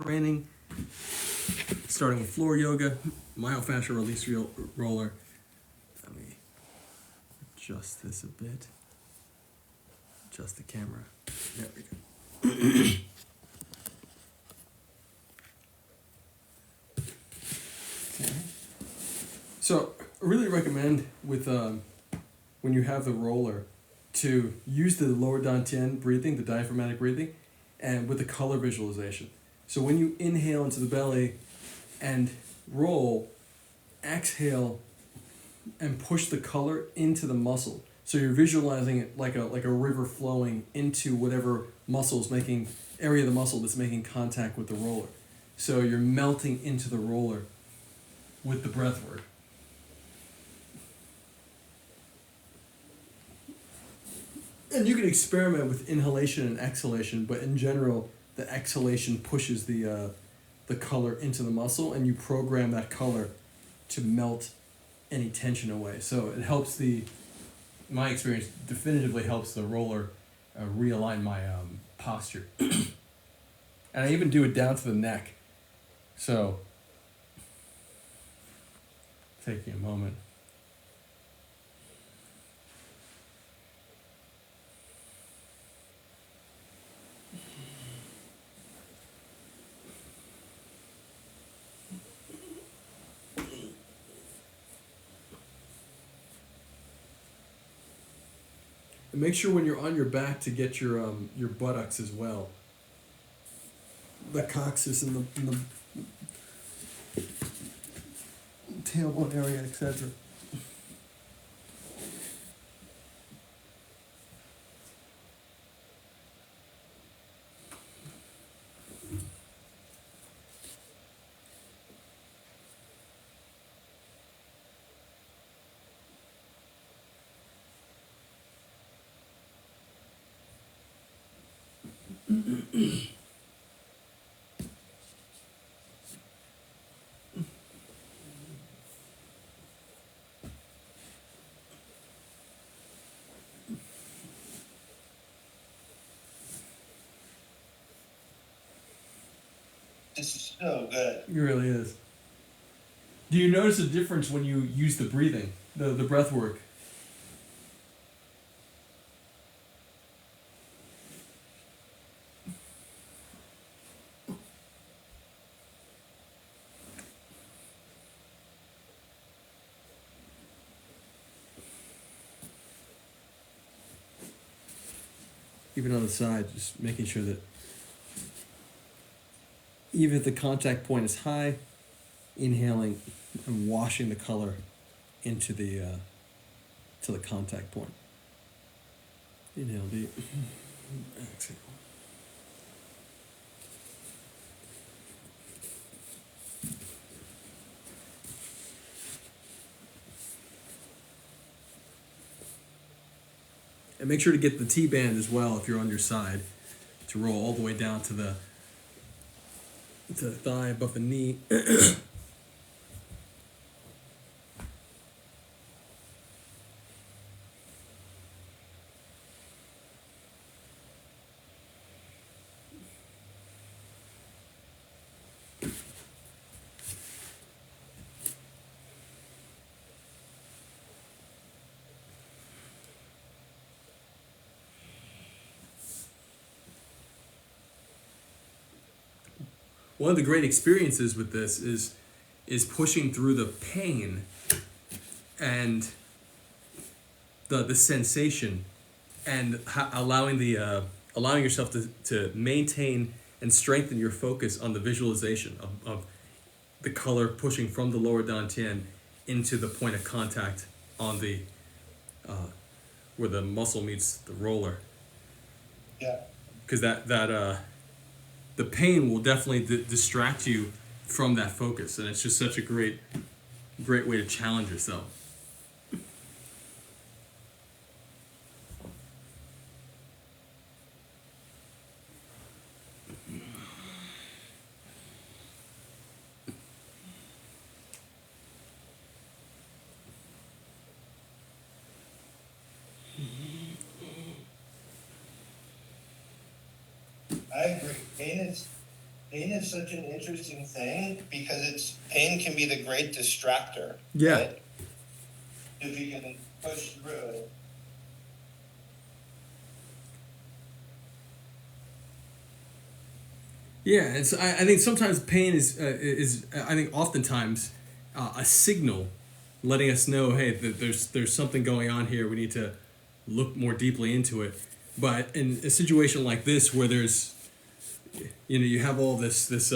training, starting with floor yoga, myofascial release roller. Let me adjust this a bit. Adjust the camera. There we go. Okay. So I really recommend with when you have the roller to use the lower dantian breathing, the diaphragmatic breathing, and with the color visualization. So when you inhale into the belly and roll, exhale and push the color into the muscle. So you're visualizing it like a river flowing into whatever area of the muscle that's making contact with the roller. So you're melting into the roller with the breath work. And you can experiment with inhalation and exhalation, but in general, the exhalation pushes the color into the muscle, and you program that color to melt any tension away. So it helps my experience definitively helps the roller realign my posture. And I even do it down to the neck. So, taking a moment. And make sure when you're on your back to get your buttocks as well. The coccyx and the tailbone area, etc. This is so good. It really is. Do you notice a difference when you use the breathing, the breath work? Even on the side, just making sure that even if the contact point is high, inhaling and washing the color into the to the contact point. Inhale deep. Exhale. And make sure to get the T-band as well if you're on your side, to roll all the way down to the thigh above the knee. One of the great experiences with this is pushing through the pain and the sensation, and allowing yourself to maintain and strengthen your focus on the visualization of the color pushing from the lower dantian into the point of contact on the where the muscle meets the roller. Yeah. Because the pain will definitely distract you from that focus, and it's just such a great way to challenge yourself. I agree. Pain is pain is such an interesting thing because pain can be the great distractor. Yeah. Right? If you can push through it. Yeah, and so I think sometimes pain is I think oftentimes a signal letting us know, hey, that there's something going on here. We need to look more deeply into it. But in a situation like this, where there's, you have all this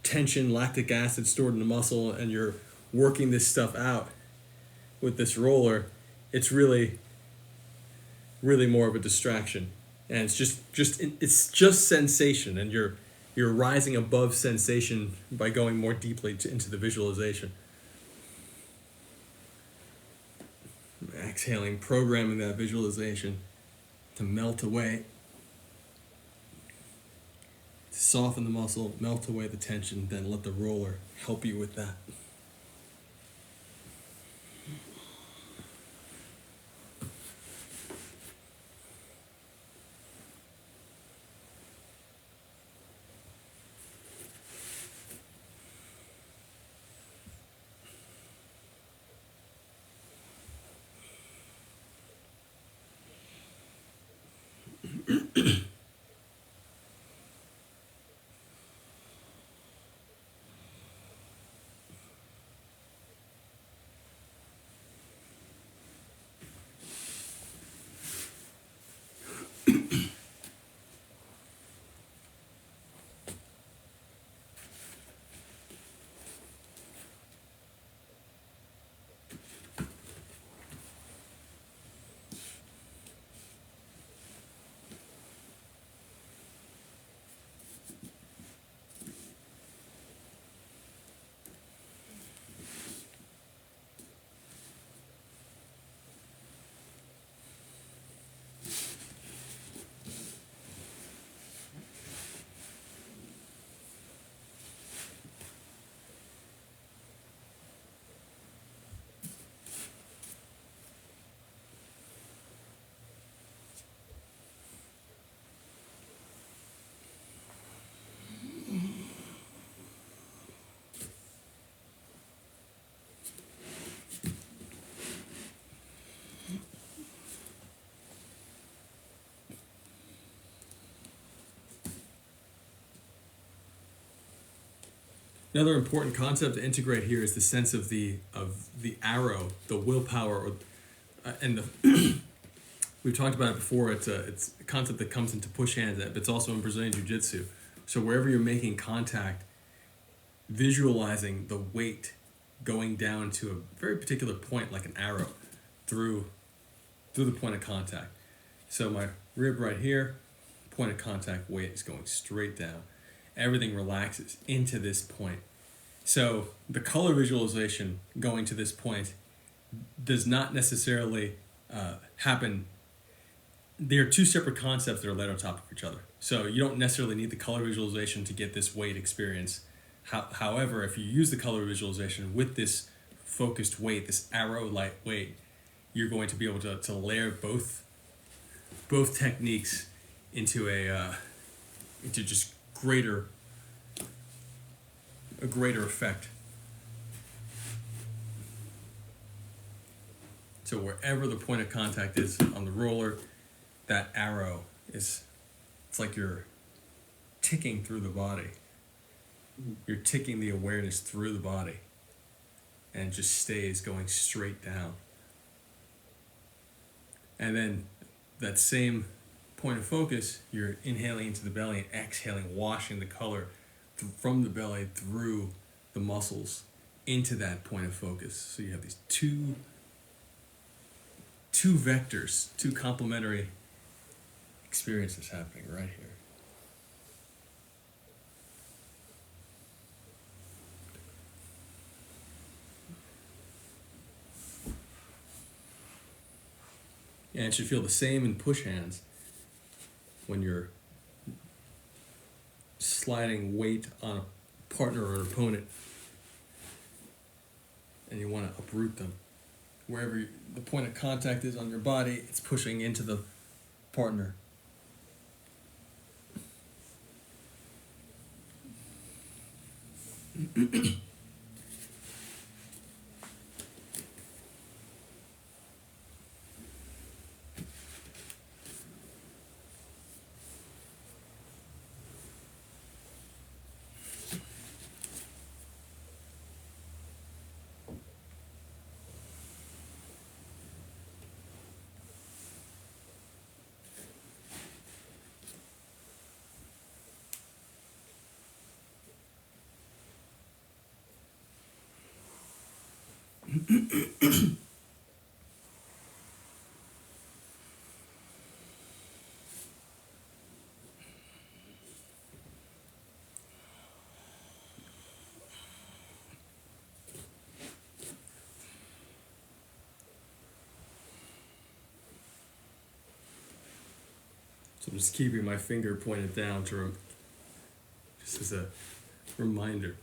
tension, lactic acid stored in the muscle, and you're working this stuff out with this roller, it's really more of a distraction, and it's just sensation, and you're rising above sensation by going more deeply into the visualization. Exhaling, programming that visualization to melt away, to soften the muscle, melt away the tension, then let the roller help you with that. Another important concept to integrate here is the sense of the arrow, the willpower, and the we've talked about it before. It's a concept that comes into push hands, but it's also in Brazilian Jiu-Jitsu. So wherever you're making contact, visualizing the weight going down to a very particular point, like an arrow, through the point of contact. So my rib right here, point of contact, weight is going straight down. Everything relaxes into this point. So the color visualization going to this point does not necessarily happen. There are two separate concepts that are laid on top of each other. So you don't necessarily need the color visualization to get this weight experience. However, if you use the color visualization with this focused weight, this arrow-like weight, you're going to be able to layer both techniques into into just a greater effect. So wherever the point of contact is on the roller, that arrow it's like you're ticking through the body. You're ticking the awareness through the body, and it just stays going straight down. And then that same point of focus, you're inhaling into the belly and exhaling, washing the color from the belly through the muscles into that point of focus. So you have these two vectors, two complementary experiences happening right here. And it should feel the same in push hands when you're sliding weight on a partner or an opponent and you want to uproot them. Wherever the point of contact is on your body, it's pushing into the partner. So I'm just keeping my finger pointed down to just as a reminder.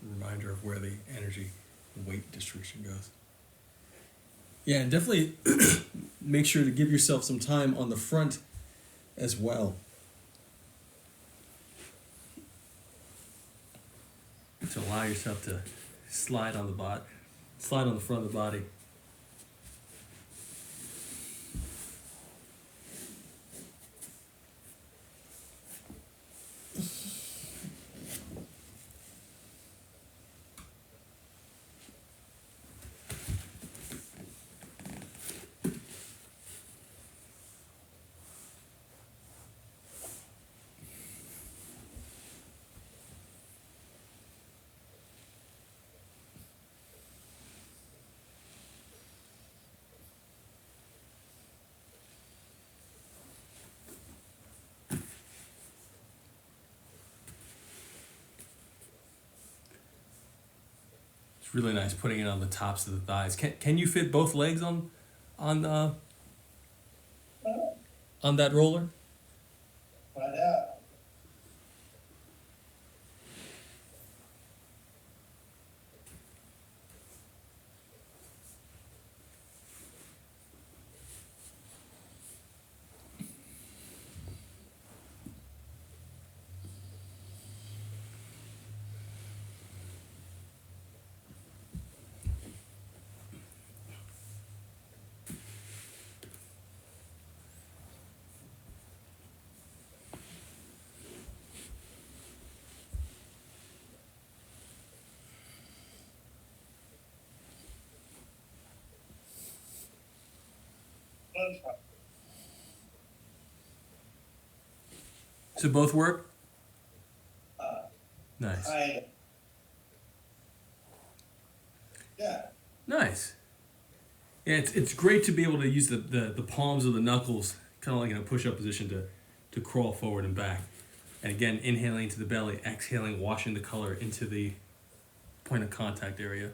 Reminder of where the energy weight distribution goes. Yeah, and definitely make sure to give yourself some time on the front as well. To allow yourself to slide on the slide on the front of the body. It's really nice putting it on the tops of the thighs. Can you fit both legs on that roller? Find out. So both work? Uh, Nice. Yeah. Nice. Yeah, it's great to be able to use the palms of the knuckles, kind of like in a push-up position to crawl forward and back. And again, inhaling into the belly, exhaling, washing the color into the point of contact area.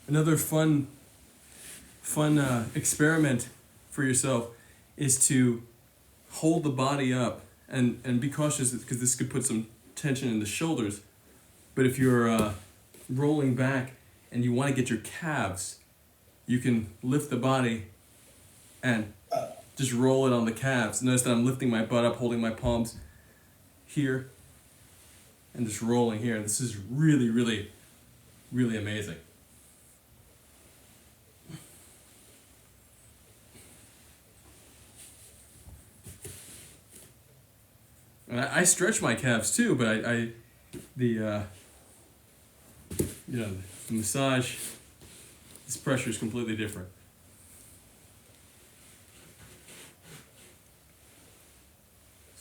Another fun fun experiment for yourself is to hold the body up and be cautious because this could put some tension in the shoulders. But if you're rolling back and you want to get your calves, you can lift the body and just roll it on the calves. Notice that I'm lifting my butt up, holding my palms here, and just rolling here. This is really, really, really amazing. And I stretch my calves too, but the massage, this pressure is completely different.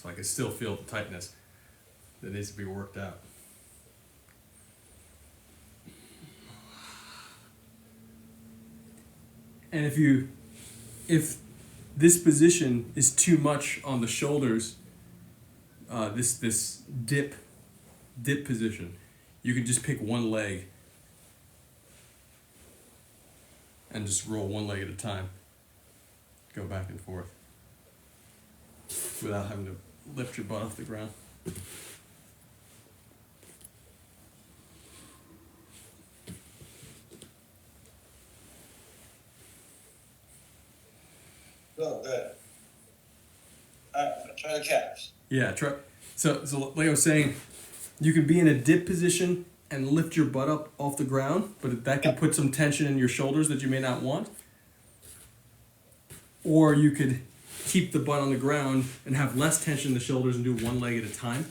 So I can still feel the tightness that needs to be worked out. And if this position is too much on the shoulders, this dip position, you can just pick one leg and just roll one leg at a time. Go back and forth without having to lift your butt off the ground. Oh, good. Try the calves. Yeah, try. So like I was saying, you can be in a dip position and lift your butt up off the ground, but that can put some tension in your shoulders that you may not want. Or you could keep the butt on the ground and have less tension in the shoulders and do one leg at a time.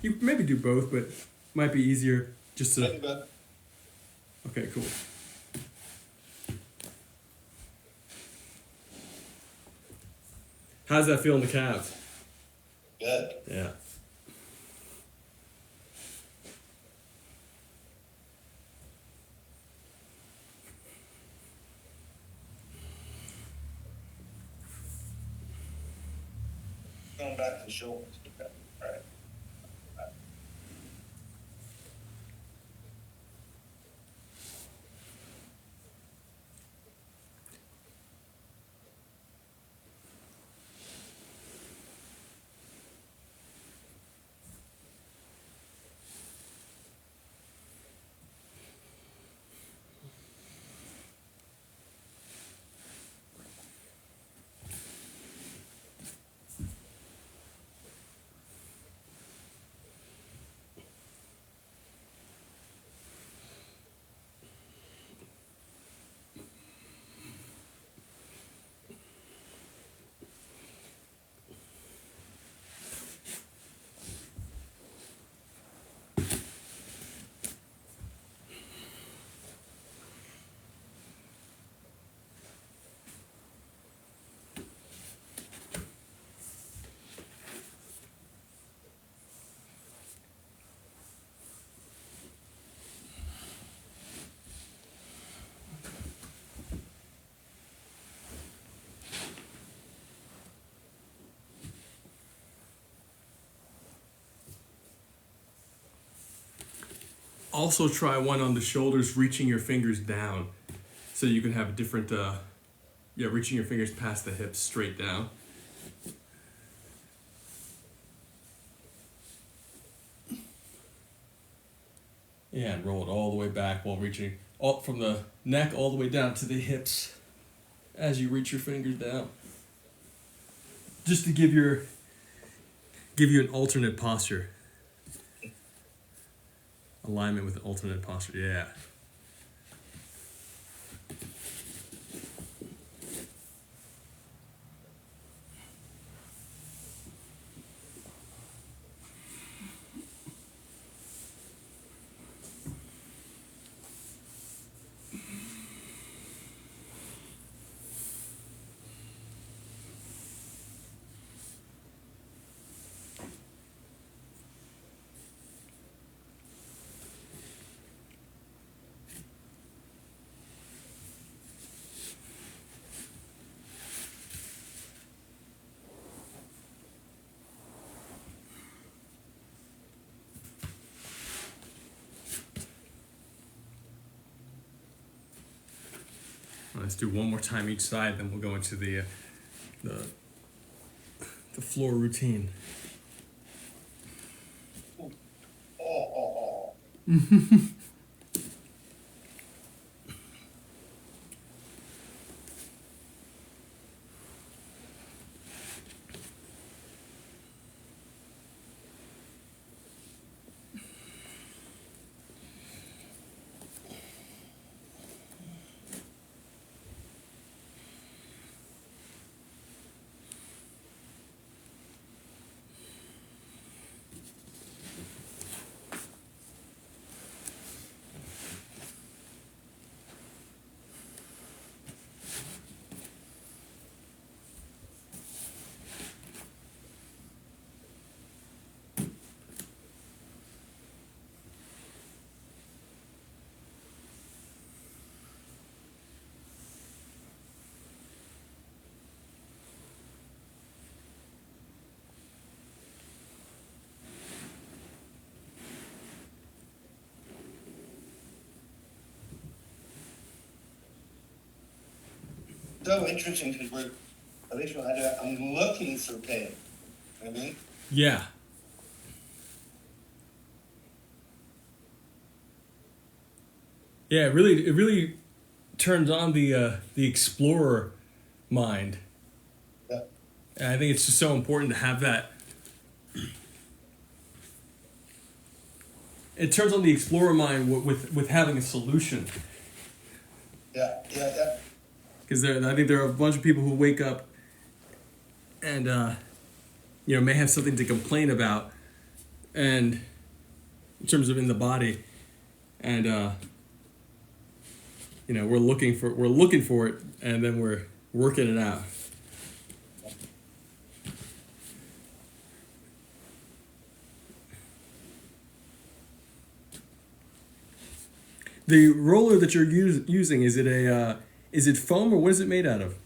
You maybe do both, but it might be easier just to... Okay, cool. How's that feel in the calves? Good. Yeah. Going back to the shoulders. Okay. All right. Also try one on the shoulders, reaching your fingers down, so you can have a different, reaching your fingers past the hips straight down. Yeah, and roll it all the way back while reaching up from the neck all the way down to the hips as you reach your fingers down. Just to give you an alternate posture. Alignment with alternate posture, yeah. Let's do one more time each side, then we'll go into the floor routine. Oh. So interesting because we're, at least when I do it, I'm looking for pain. You know what I mean? Yeah. Yeah, it really turns on the explorer mind. Yeah. And I think it's just so important to have that. It turns on the explorer mind with having a solution. Yeah. Because I think there are a bunch of people who wake up and may have something to complain about, and in terms of in the body, and we're looking for it, and then we're working it out. The roller that you're using, is it foam, or what is it made out of?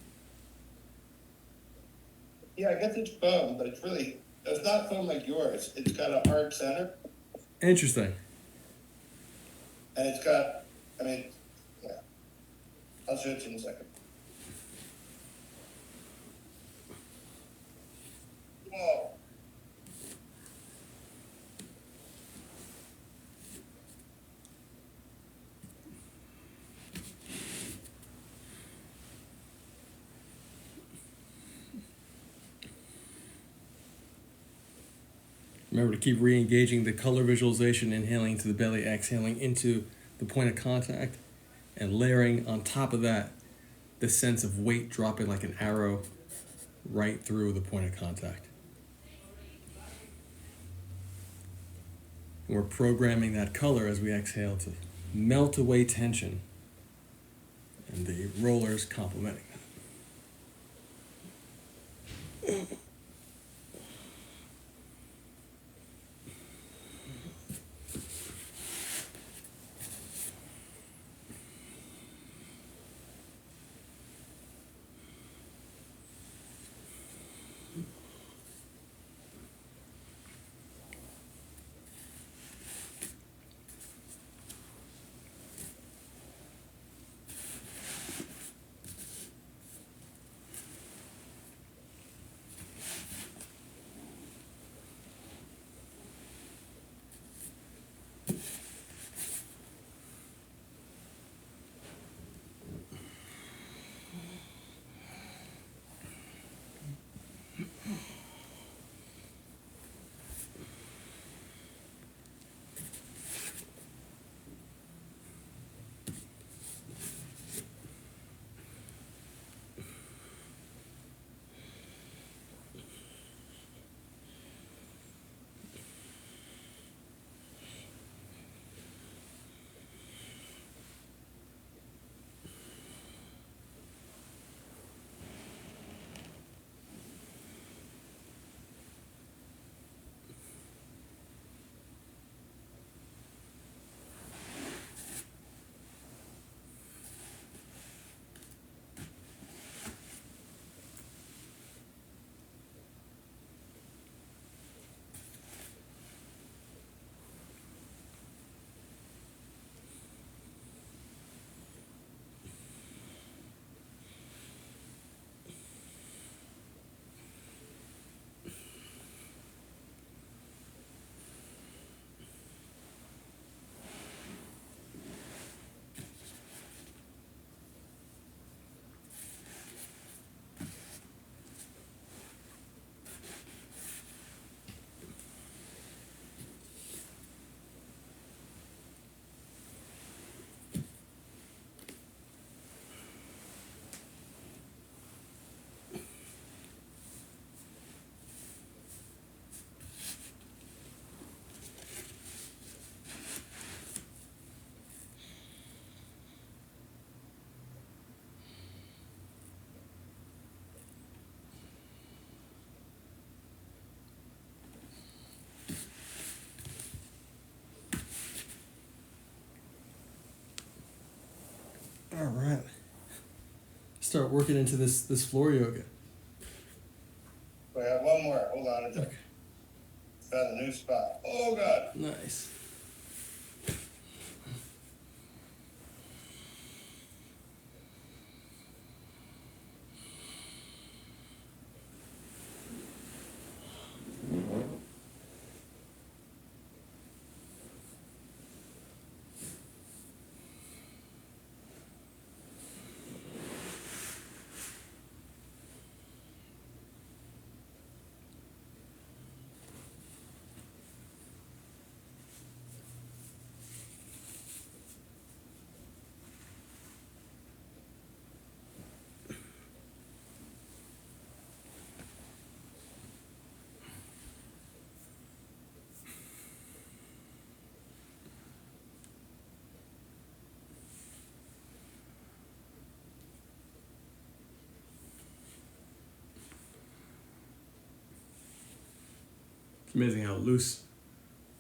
Yeah, I guess it's foam, but it's not foam like yours. It's got a hard center. Interesting. And it's got, yeah. I'll show it to you in a second. Whoa. Remember to keep re-engaging the color visualization, inhaling into the belly, exhaling into the point of contact, and layering on top of that the sense of weight dropping like an arrow right through the point of contact. And we're programming that color as we exhale to melt away tension, and the rollers complementing that. All right. Start working into this floor yoga. We have one more. Hold on a second. Okay. Found a new spot. Oh God. Nice. It's amazing how loose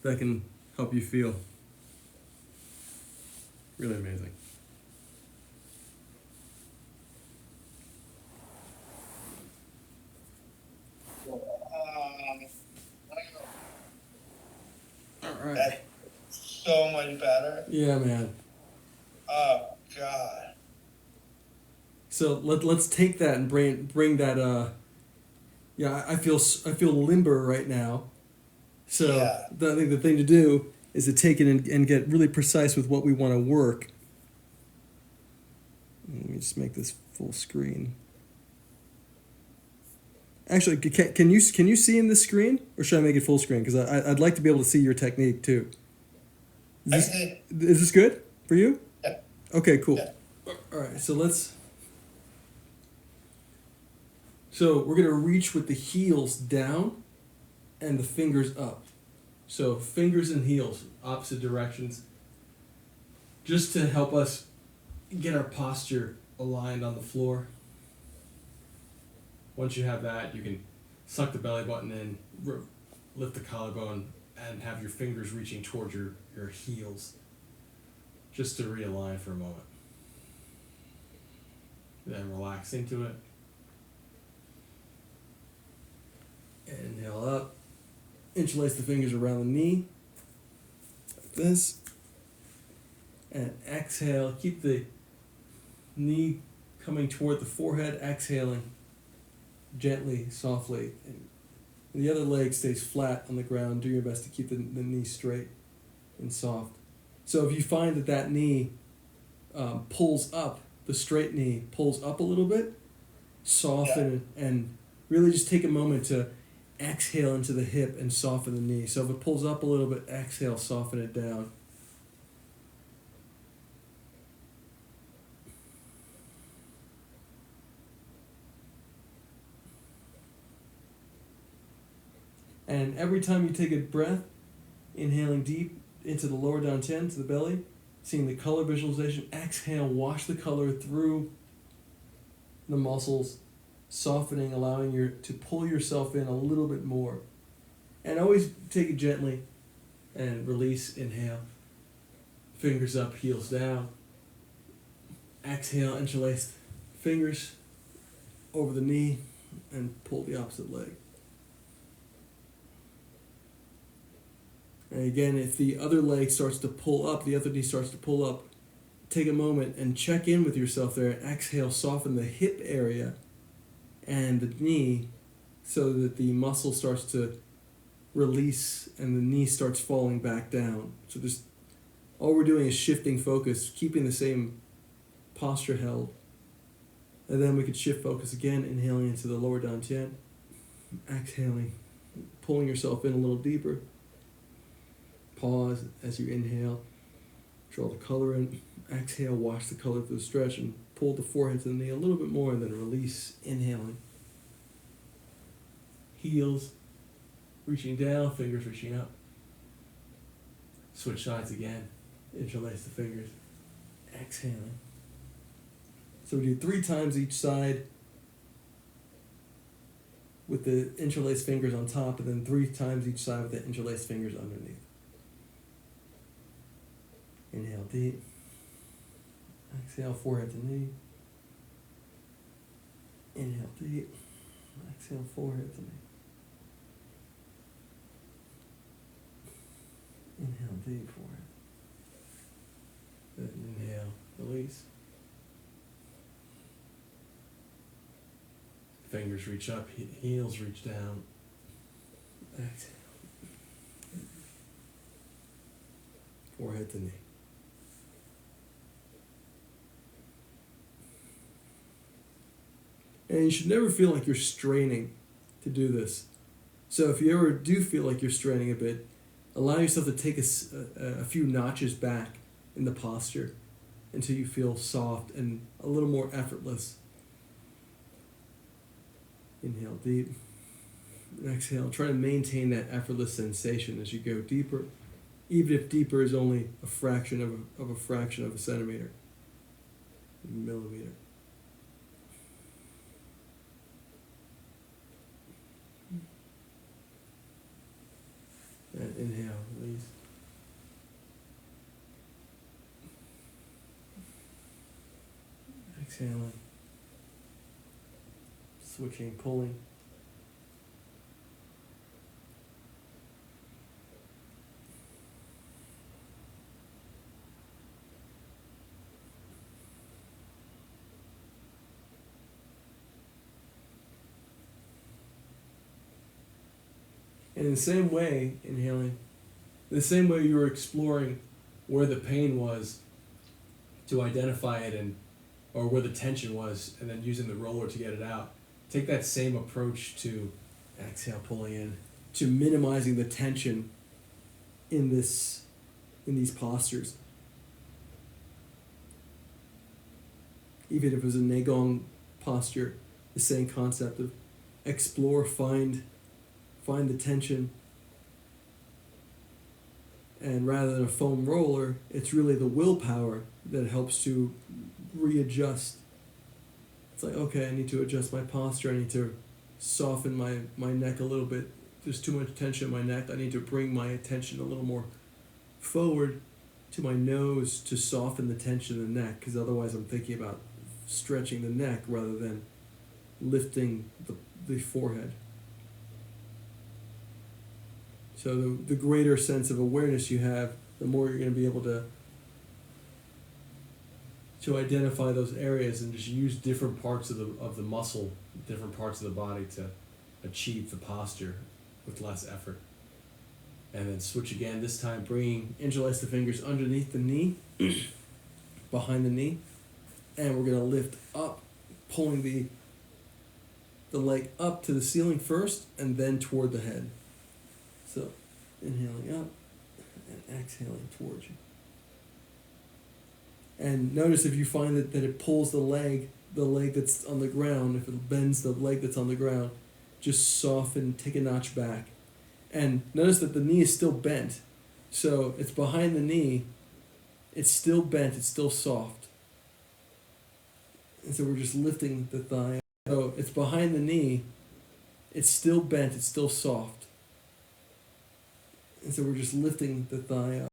that can help you feel. Really amazing. All right. That's so much better. Yeah, man. Oh God. So let's take that and bring that. Yeah, I feel limber right now. So Yeah. I think the thing to do is to take it and get really precise with what we want to work. Let me just make this full screen. Actually, can you see in this screen, or should I make it full screen? Because I'd like to be able to see your technique too. Is this good for you? Yeah. Okay, cool. Yeah. All right, so let's. So we're gonna reach with the heels down, and the fingers up. So fingers and heels, opposite directions. Just to help us get our posture aligned on the floor. Once you have that, you can suck the belly button in, lift the collarbone, and have your fingers reaching towards your heels, just to realign for a moment. Then relax into it. Inhale up. Interlace the fingers around the knee, like this. And exhale. Keep the knee coming toward the forehead, exhaling gently, softly. And the other leg stays flat on the ground. Do your best to keep the knee straight and soft. So if you find that knee pulls up, the straight knee pulls up a little bit, soften and really just take a moment to exhale into the hip and soften the knee. So if it pulls up a little bit, exhale, soften it down. And every time you take a breath, inhaling deep into the lower dantian, to the belly, seeing the color visualization, exhale, wash the color through the muscles, softening, allowing you to pull yourself in a little bit more. And always take it gently and release, inhale. Fingers up, heels down. Exhale, interlace fingers over the knee and pull the opposite leg. And again, if the other leg starts to pull up, the other knee starts to pull up, take a moment and check in with yourself there and exhale, soften the hip area and the knee so that the muscle starts to release and the knee starts falling back down. So just all we're doing is shifting focus, keeping the same posture held. And then we could shift focus again, inhaling into the lower dantian, exhaling, pulling yourself in a little deeper. Pause as you inhale, draw the color in, exhale, wash the color through the stretch, and pull the forehead to the knee a little bit more, and then release, inhaling. Heels reaching down, fingers reaching up. Switch sides again, interlace the fingers, exhaling. So we do 3 times each side with the interlaced fingers on top, and then 3 times each side with the interlaced fingers underneath. Inhale deep. Exhale, forehead to knee. Inhale deep. Exhale, forehead to knee. Inhale deep, forehead. Good. Inhale, release. Fingers reach up, heels reach down. Exhale. Forehead to knee. And you should never feel like you're straining to do this. So if you ever do feel like you're straining a bit, allow yourself to take a few notches back in the posture until you feel soft and a little more effortless. Inhale deep. Exhale. Try to maintain that effortless sensation as you go deeper, even if deeper is only a fraction of a fraction of a centimeter, a millimeter. And inhale, release. Exhaling. Switching, pulling. And in the same way, inhaling, the same way you were exploring where the pain was to identify it or where the tension was, and then using the roller to get it out, take that same approach to exhale, pulling in, to minimizing the tension in these postures. Even if it was a Neigong posture, the same concept of explore, find the tension, and rather than a foam roller, it's really the willpower that helps to readjust. It's like, okay, I need to adjust my posture, I need to soften my neck a little bit. There's too much tension in my neck, I need to bring my attention a little more forward to my nose to soften the tension in the neck, because otherwise I'm thinking about stretching the neck rather than lifting the forehead. So the greater sense of awareness you have, the more you're going to be able to identify those areas and just use different parts of the muscle, different parts of the body to achieve the posture with less effort. And then switch again, this time interlace the fingers underneath the knee, behind the knee, and we're going to lift up, pulling the leg up to the ceiling first and then toward the head. So, inhaling up and exhaling towards you. And notice if you find that it pulls the leg that's on the ground, if it bends the leg that's on the ground, just soften, take a notch back. And notice that the knee is still bent. So it's behind the knee, it's still bent, it's still soft. And so we're just lifting the thigh. So it's behind the knee, it's still bent, it's still soft. And so we're just lifting the thigh up.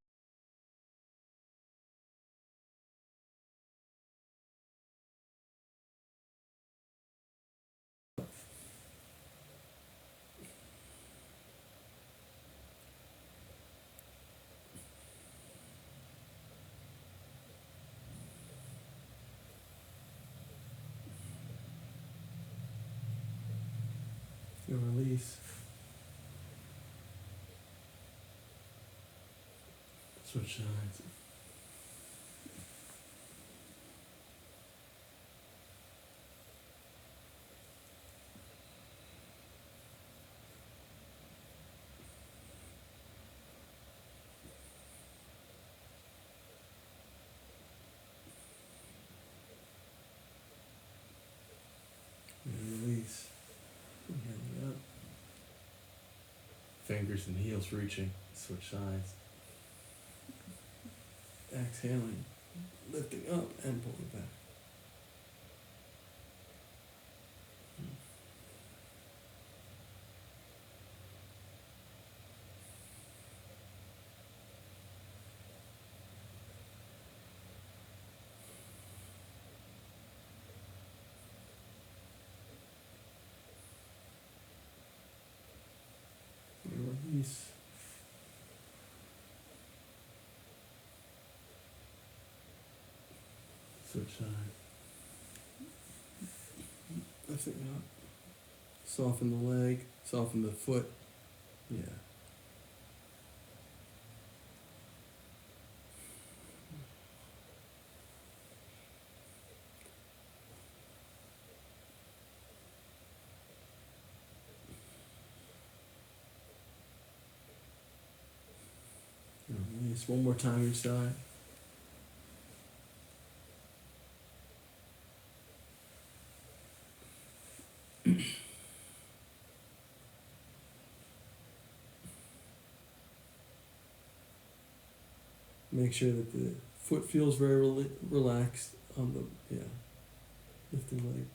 And release. Switch sides. And release. Inhaling up. Fingers and heels reaching. Switch sides. Exhaling. Lifting up and pulling back. Switch side. I think not. Soften the leg, soften the foot. Yeah. Release one more time each side. Make sure that the foot feels very relaxed on the, lifting leg.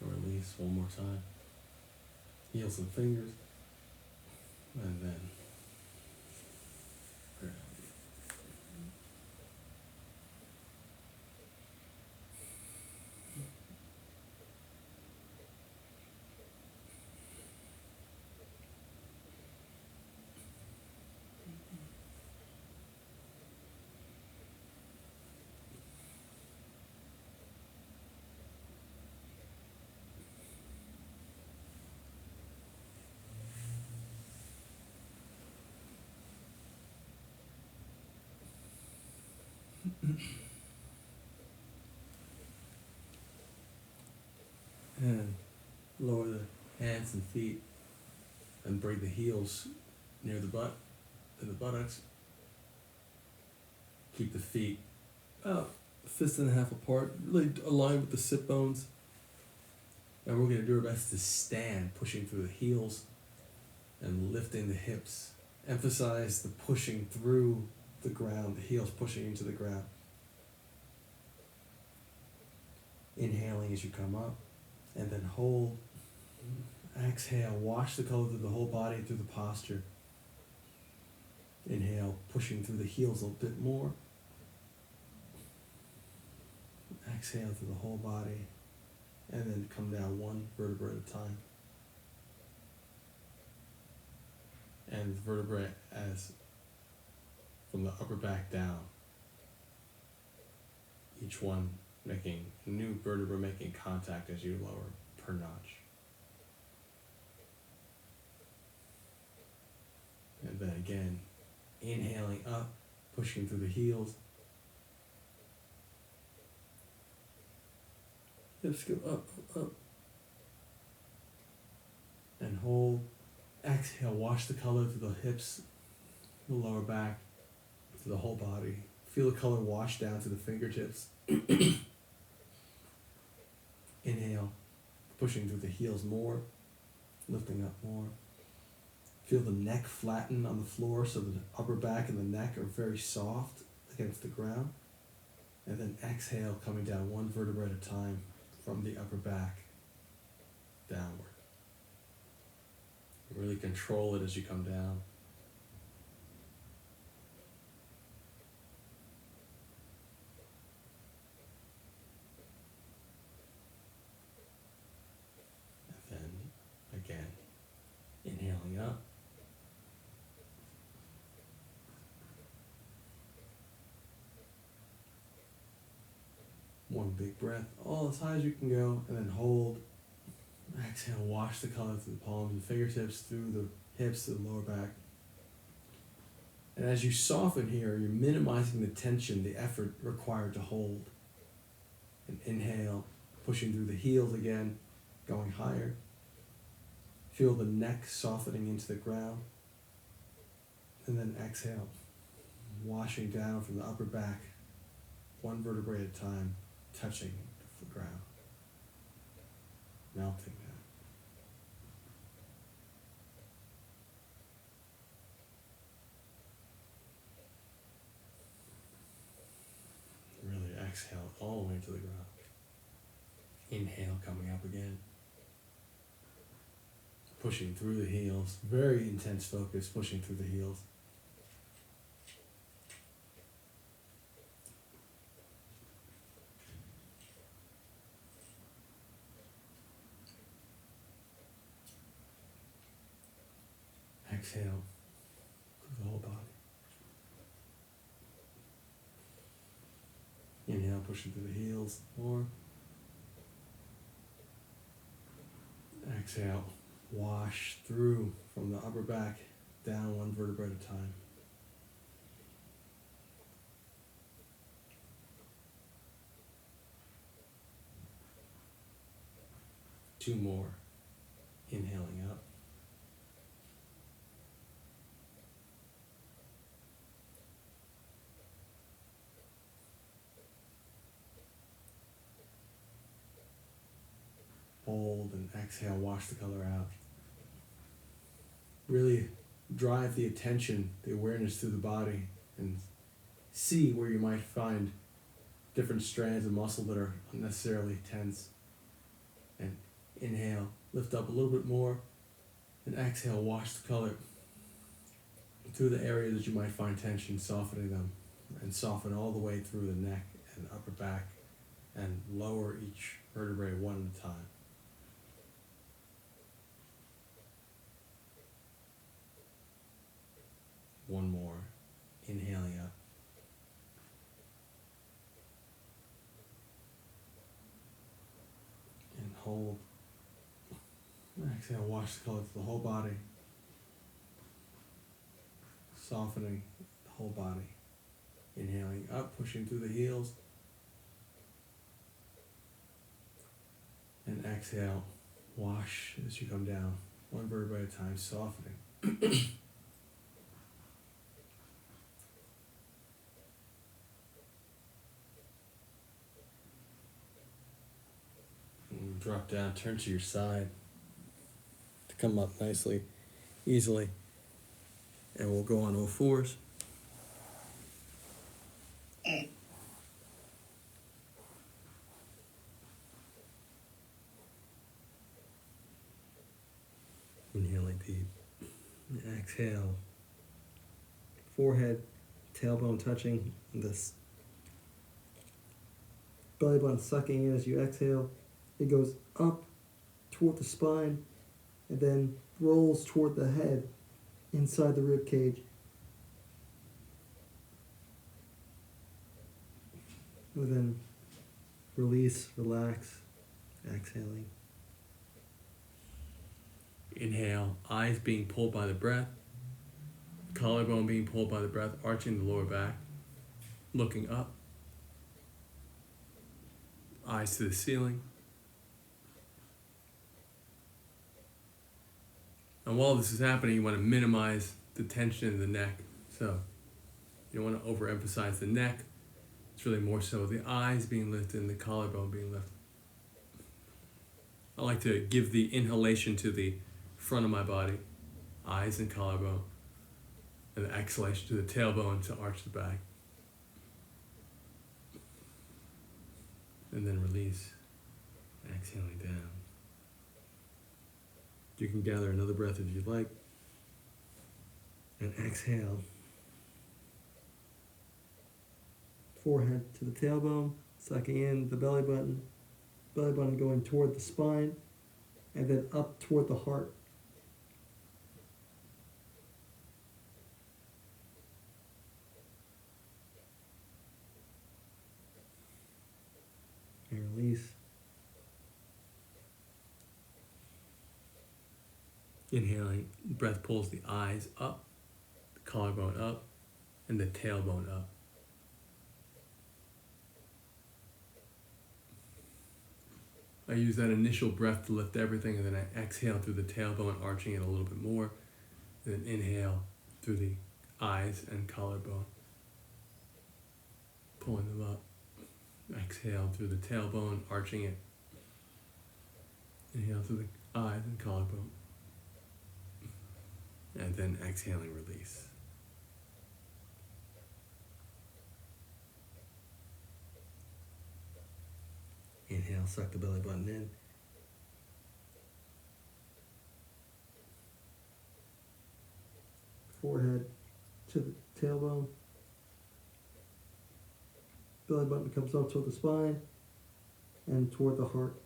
Release one more time. Heels and fingers. And then ground. And lower the hands and feet and bring the heels near the butt and the buttocks. Keep the feet about a fist and a half apart, really align with the sit bones. And we're going to do our best to stand, pushing through the heels and lifting the hips. Emphasize the pushing through the ground, the heels pushing into the ground. Inhaling as you come up, and then hold. Exhale, wash the color through the whole body, through the posture. Inhale, pushing through the heels a little bit more. Exhale through the whole body, and then come down one vertebra at a time. And the vertebrae as from the upper back down. Each one making a new vertebra making contact as you lower per notch. And then again, inhaling up, pushing through the heels. Hips go up, up, up. And hold. Exhale, wash the color through the hips, the lower back, to the whole body. Feel the color wash down to the fingertips. Inhale, pushing through the heels more, lifting up more. Feel the neck flatten on the floor so the upper back and the neck are very soft against the ground. And then exhale, coming down one vertebra at a time from the upper back downward. Really control it as you come down. And then again, inhaling up. One big breath, all as high as you can go, and then hold. Exhale, wash the color through the palms and fingertips, through the hips to the lower back. And as you soften here, you're minimizing the tension, the effort required to hold. And inhale, pushing through the heels again, going higher. Feel the neck softening into the ground. And then exhale, washing down from the upper back, one vertebrae at a time, touching the ground. Melting that. Really exhale all the way to the ground. Inhale, coming up again. Pushing through the heels. Very intense focus, pushing through the heels. exhale through the whole body. Inhale, pushing through the heels more. Exhale, wash through from the upper back down one vertebra at a time. Two more. Inhaling up. Hold and exhale, wash the color out. Really drive the attention, the awareness through the body, and see where you might find different strands of muscle that are unnecessarily tense. And inhale, lift up a little bit more, and exhale, wash the color through the areas that you might find tension, softening them, and soften all the way through the neck and upper back, and lower each vertebrae one at a time. One more, inhaling up. And hold. Exhale, wash the color through the whole body. Softening the whole body. Inhaling up, pushing through the heels. And exhale, wash as you come down, one vertebra at a time, softening. And drop down, turn to your side to come up nicely, easily. And we'll go on all fours. Inhaling deep. Exhale. Forehead, tailbone touching this. Belly button sucking in as you exhale. It goes up toward the spine and then rolls toward the head inside the rib cage. And then release, relax, exhaling. Inhale, eyes being pulled by the breath, collarbone being pulled by the breath, arching the lower back, looking up, eyes to the ceiling. And while this is happening, you want to minimize the tension in the neck. So you don't want to overemphasize the neck. It's really more so the eyes being lifted and the collarbone being lifted. I like to give the inhalation to the front of my body, eyes and collarbone, and the exhalation to the tailbone to arch the back. And then release, exhaling down. You can gather another breath if you'd like. And exhale. Forehead to the tailbone, sucking in the belly button going toward the spine, and then up toward the heart. And release. Inhaling, breath pulls the eyes up, the collarbone up, and the tailbone up. I use that initial breath to lift everything, and then I exhale through the tailbone, arching it a little bit more, and then inhale through the eyes and collarbone, pulling them up. Exhale through the tailbone, arching it. Inhale through the eyes and collarbone. And then exhaling, release. Inhale, suck the belly button in. Forehead to the tailbone. Belly button comes up toward the spine and toward the heart.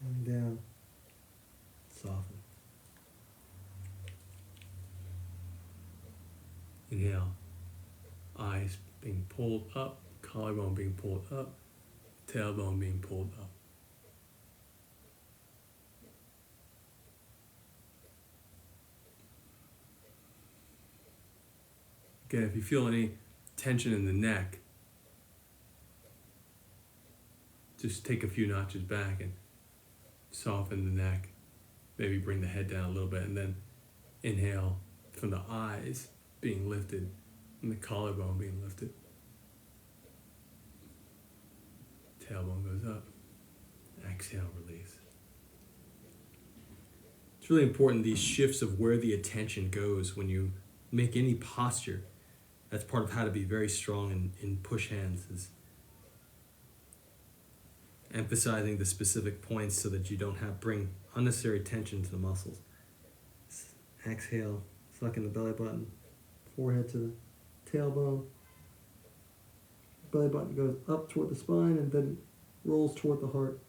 Coming down. Soften. Inhale. Eyes being pulled up, collarbone being pulled up, tailbone being pulled up. Again, if you feel any tension in the neck, just take a few notches back and soften the neck. Maybe bring the head down a little bit, and then inhale from the eyes being lifted and the collarbone being lifted. Tailbone goes up. Exhale, release. It's really important, these shifts of where the attention goes when you make any posture. That's part of how to be very strong in push hands, is emphasizing the specific points so that you don't bring unnecessary tension to the muscles. Exhale, suck in the belly button, forehead to the tailbone. Belly button goes up toward the spine and then rolls toward the heart.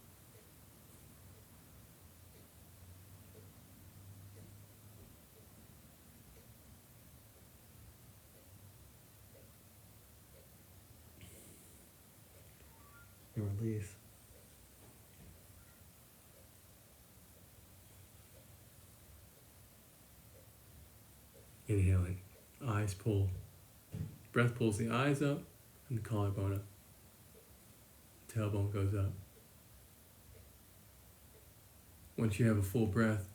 And release. Inhaling, eyes pull. Breath pulls the eyes up and the collarbone up. Tailbone goes up. Once you have a full breath,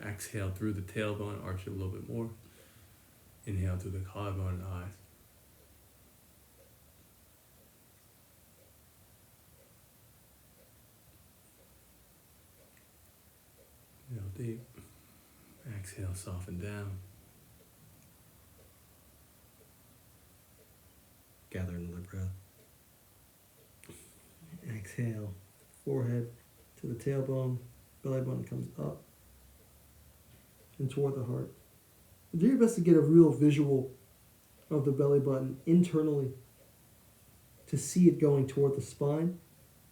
exhale through the tailbone, arch it a little bit more. Inhale through the collarbone and eyes. Inhale deep. Exhale, soften down. Gather another breath. Exhale, forehead to the tailbone, belly button comes up and toward the heart. Do your best to get a real visual of the belly button internally, to see it going toward the spine,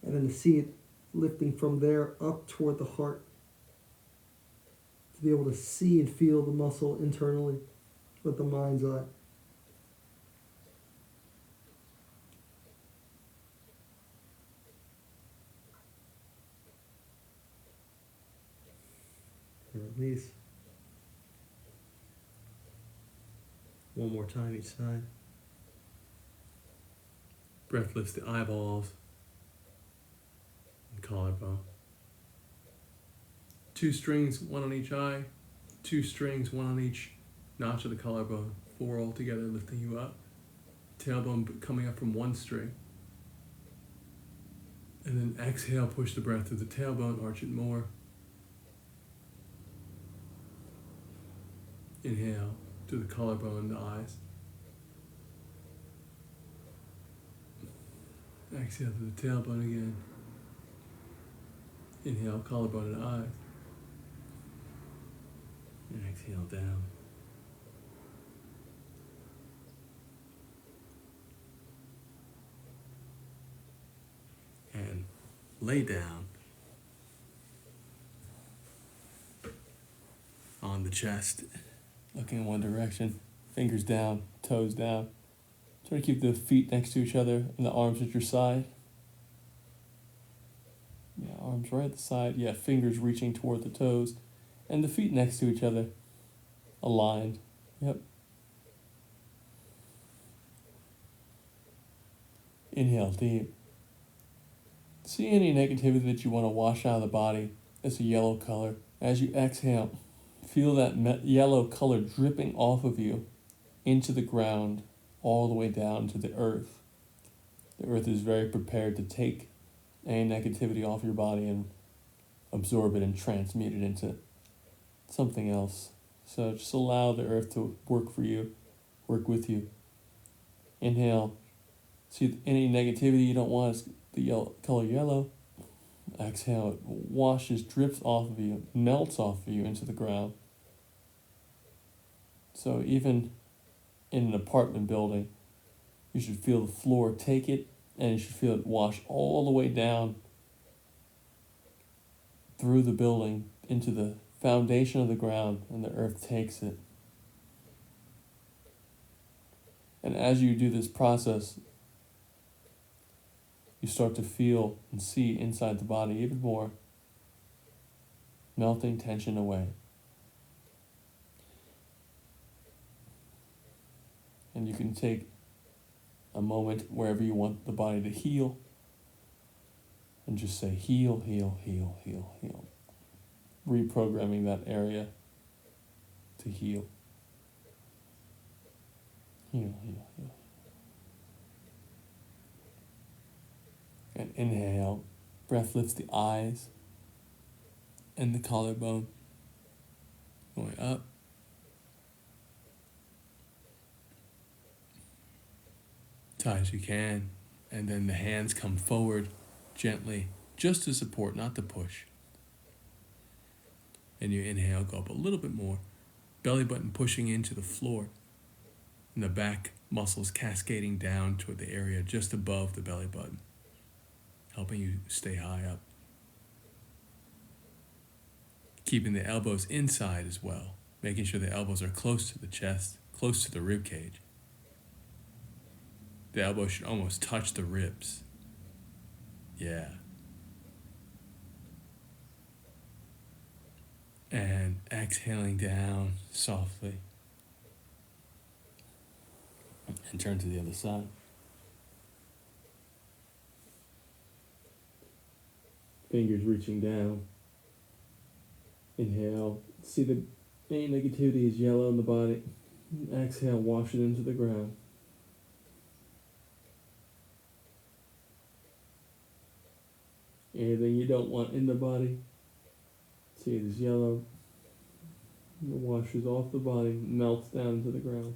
and then to see it lifting from there up toward the heart. To be able to see and feel the muscle internally with the mind's eye. And release. One more time each side. Breath lifts the eyeballs and collarbone. 2 strings, 1 on each eye. 2 strings, 1 on each notch of the collarbone. 4 all together, lifting you up. Tailbone coming up from 1 string. And then exhale, push the breath through the tailbone, arch it more. Inhale through the collarbone and the eyes. Exhale through the tailbone again. Inhale, collarbone and eyes. And exhale down. And lay down on the chest, looking in one direction, fingers down, toes down. Try to keep the feet next to each other and the arms at your side. Yeah, arms right at the side. Yeah, fingers reaching toward the toes. And the feet next to each other, aligned. Yep. Inhale deep. See any negativity that you want to wash out of the body as a yellow color. As you exhale, feel that yellow color dripping off of you into the ground, all the way down to the earth. The earth is very prepared to take any negativity off your body and absorb it and transmute it into something else. So just allow the earth to work for you, work with you. Inhale. See any negativity you don't want is the color yellow. Exhale, it washes, drips off of you, melts off of you into the ground. So even in an apartment building, you should feel the floor take it, and you should feel it wash all the way down through the building into the foundation of the ground, and the earth takes it. And as you do this process, you start to feel and see inside the body even more, melting tension away. And you can take a moment wherever you want the body to heal and just say heal, heal, heal, heal, heal. Reprogramming that area to heal. Heal, heal, heal. And inhale. Breath lifts the eyes and the collarbone. Going up. Tight as you can. And then the hands come forward gently, just to support, not to push. And you inhale, go up a little bit more. Belly button pushing into the floor. And the back muscles cascading down toward the area just above the belly button, helping you stay high up. Keeping the elbows inside as well, making sure the elbows are close to the chest, close to the rib cage. The elbow should almost touch the ribs. Yeah. And exhaling down softly. And turn to the other side. Fingers reaching down. Inhale. See the any negativity is yellow in the body. Exhale, wash it into the ground. Anything you don't want in the body, see it as yellow. It washes off the body, melts down into the ground.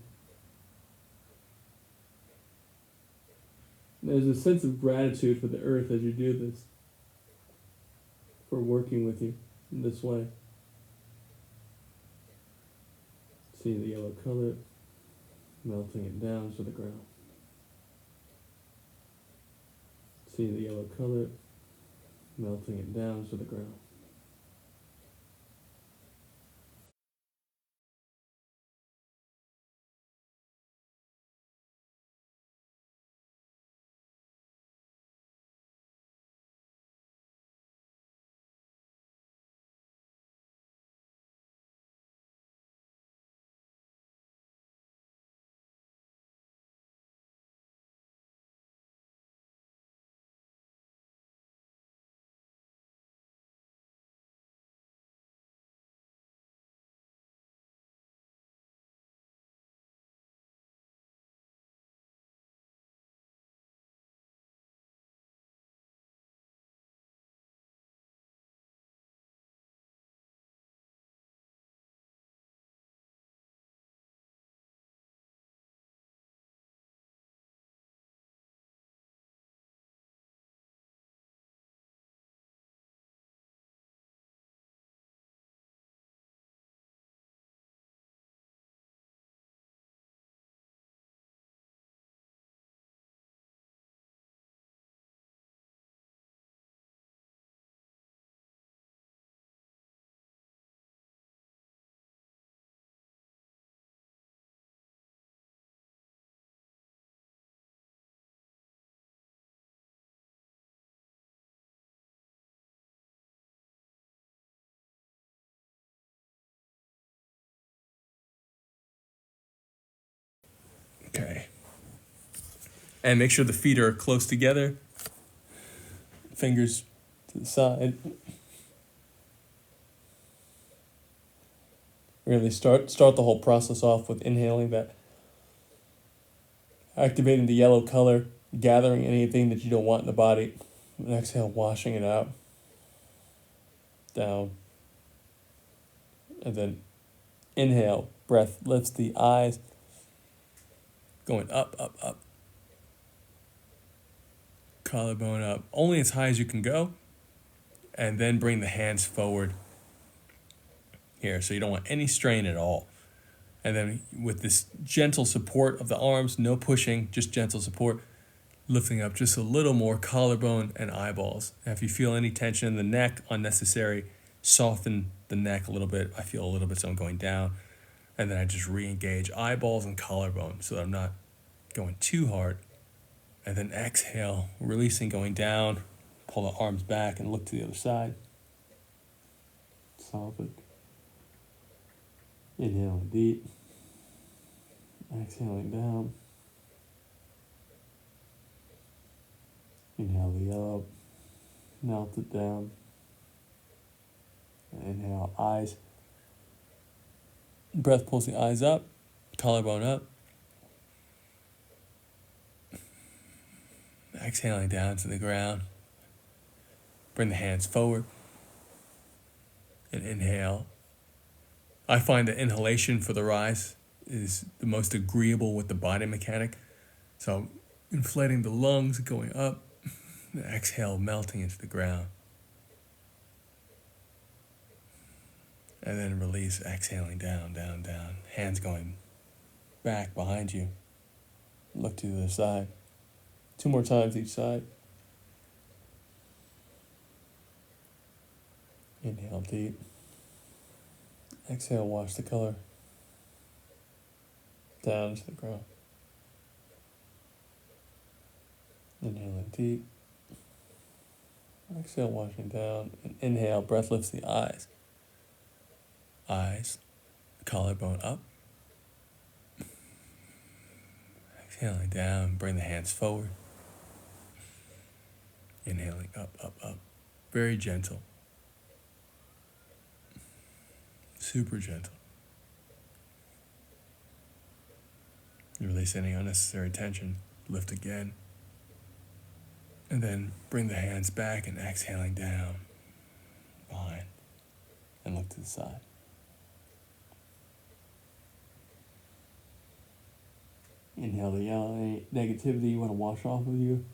There's a sense of gratitude for the earth as you do this, for working with you in this way. See the yellow color, melting it down to the ground. See the yellow color, melting it down to the ground. Okay. And make sure the feet are close together. Fingers to the side. Really start the whole process off with inhaling that, activating the yellow color, gathering anything that you don't want in the body, and exhale, washing it out, down. And then inhale, breath lifts the eyes, going up, up, up. Collarbone up, only as high as you can go, and then bring the hands forward here, so you don't want any strain at all. And then with this gentle support of the arms, no pushing, just gentle support, lifting up just a little more collarbone and eyeballs. And if you feel any tension in the neck, unnecessary, soften the neck a little bit. I feel a little bit some going down. And then I just re-engage eyeballs and collarbone so that I'm not going too hard. And then exhale, releasing, going down. Pull the arms back and look to the other side. Solid. Inhaling deep. Exhaling down. Inhale the up. Melt it down. Inhale, eyes. Breath pulls the eyes up. Collarbone up. Exhaling down to the ground. Bring the hands forward. And inhale. I find that inhalation for the rise is the most agreeable with the body mechanic. So inflating the lungs, going up. The exhale, melting into the ground. And then release, exhaling down, down, down. Hands going back behind you. Look to the other side. 2 more times each side. Inhale deep. Exhale, wash the color down to the ground. Inhaling deep. Exhale, washing down. And inhale, breath lifts the eyes. Eyes, collarbone up. Exhaling down, bring the hands forward. Inhaling up, up, up. Very gentle. Super gentle. You release any unnecessary tension. Lift again. And then bring the hands back and exhaling down. Behind. And look to the side. Inhale the yellow, any negativity you want to wash off of you.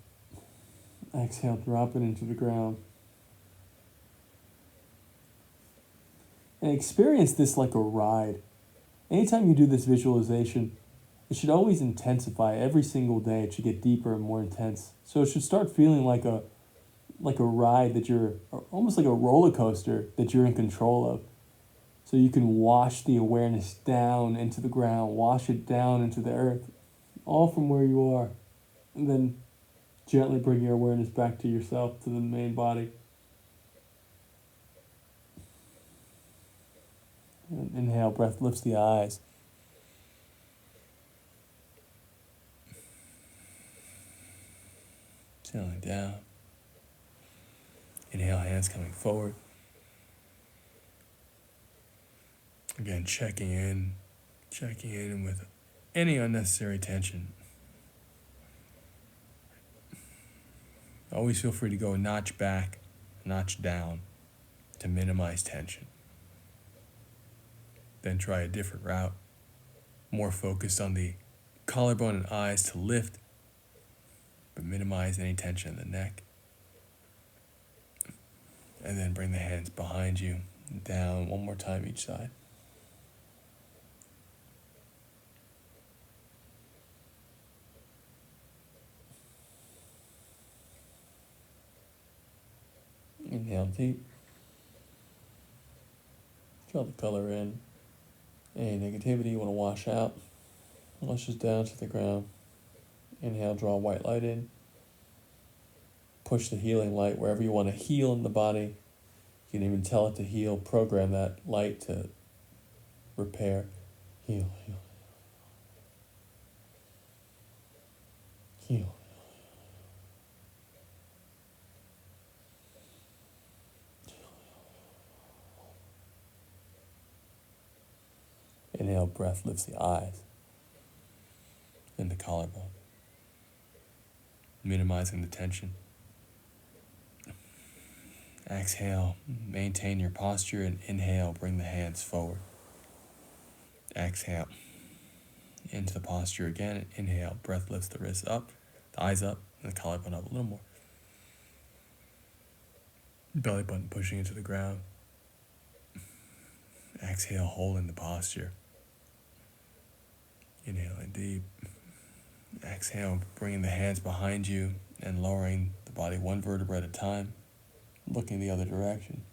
Exhale, drop it into the ground. And experience this like a ride. Anytime you do this visualization, it should always intensify every single day. It should get deeper and more intense. So it should start feeling like a ride that you're, almost like a roller coaster that you're in control of. So you can wash the awareness down into the ground, wash it down into the earth, all from where you are. And then gently bring your awareness back to yourself, to the main body. And inhale, breath lifts the eyes. Exhaling down. Inhale, hands coming forward. Again, checking in with any unnecessary tension. Always feel free to go a notch back, a notch down to minimize tension. Then try a different route, more focused on the collarbone and eyes to lift, but minimize any tension in the neck. And then bring the hands behind you, down 1 more time each side. Inhale deep. Draw the color in. Any negativity you want to wash out. Wash just down to the ground. Inhale, draw white light in. Push the healing light wherever you want to heal in the body. You can even tell it to heal. Program that light to repair. Heal, heal. Heal. Inhale, breath lifts the eyes and the collarbone, minimizing the tension. Exhale, maintain your posture, and inhale, bring the hands forward. Exhale, into the posture again. Inhale, breath lifts the wrists up, the eyes up, and the collarbone up a little more. Belly button pushing into the ground. Exhale, holding the posture. Inhaling deep. Exhale, bringing the hands behind you and lowering the body one vertebra at a time, looking the other direction.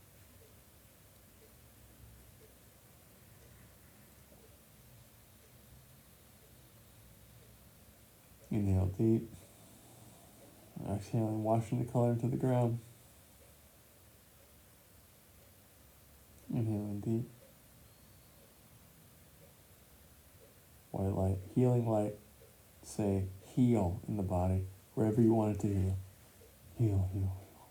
Inhale deep. Exhaling, washing the color into the ground. Inhaling deep. White light, healing light. Say heal in the body, wherever you want it to heal. Heal, heal, heal.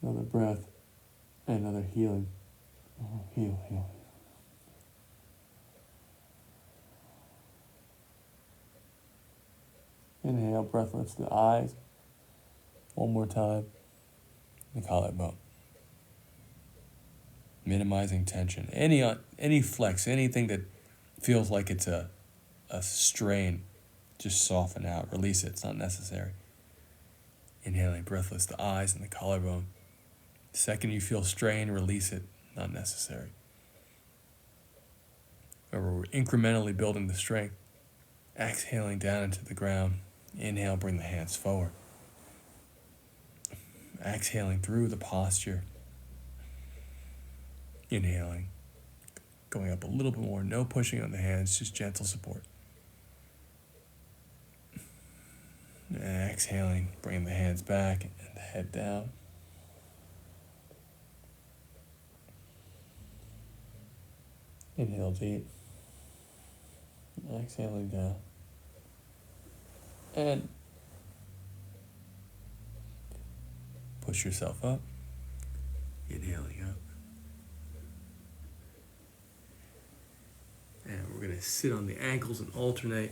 Another breath, another healing. Oh, heal, heal, heal. Inhale, breath lifts the eyes. One more time. The collarbone. Minimizing tension. Any flex, anything that feels like it's a strain, just soften out, release it. It's not necessary. Inhaling, breath lifts the eyes and the collarbone. The second you feel strain, release it. Not necessary. Remember, we're incrementally building the strength. Exhaling down into the ground. Inhale, bring the hands forward. Exhaling through the posture. Inhaling. Going up a little bit more. No pushing on the hands, just gentle support. Exhaling, bringing the hands back and the head down. Inhale deep. Exhaling down. And push yourself up. Inhaling up. And we're going to sit on the ankles and alternate.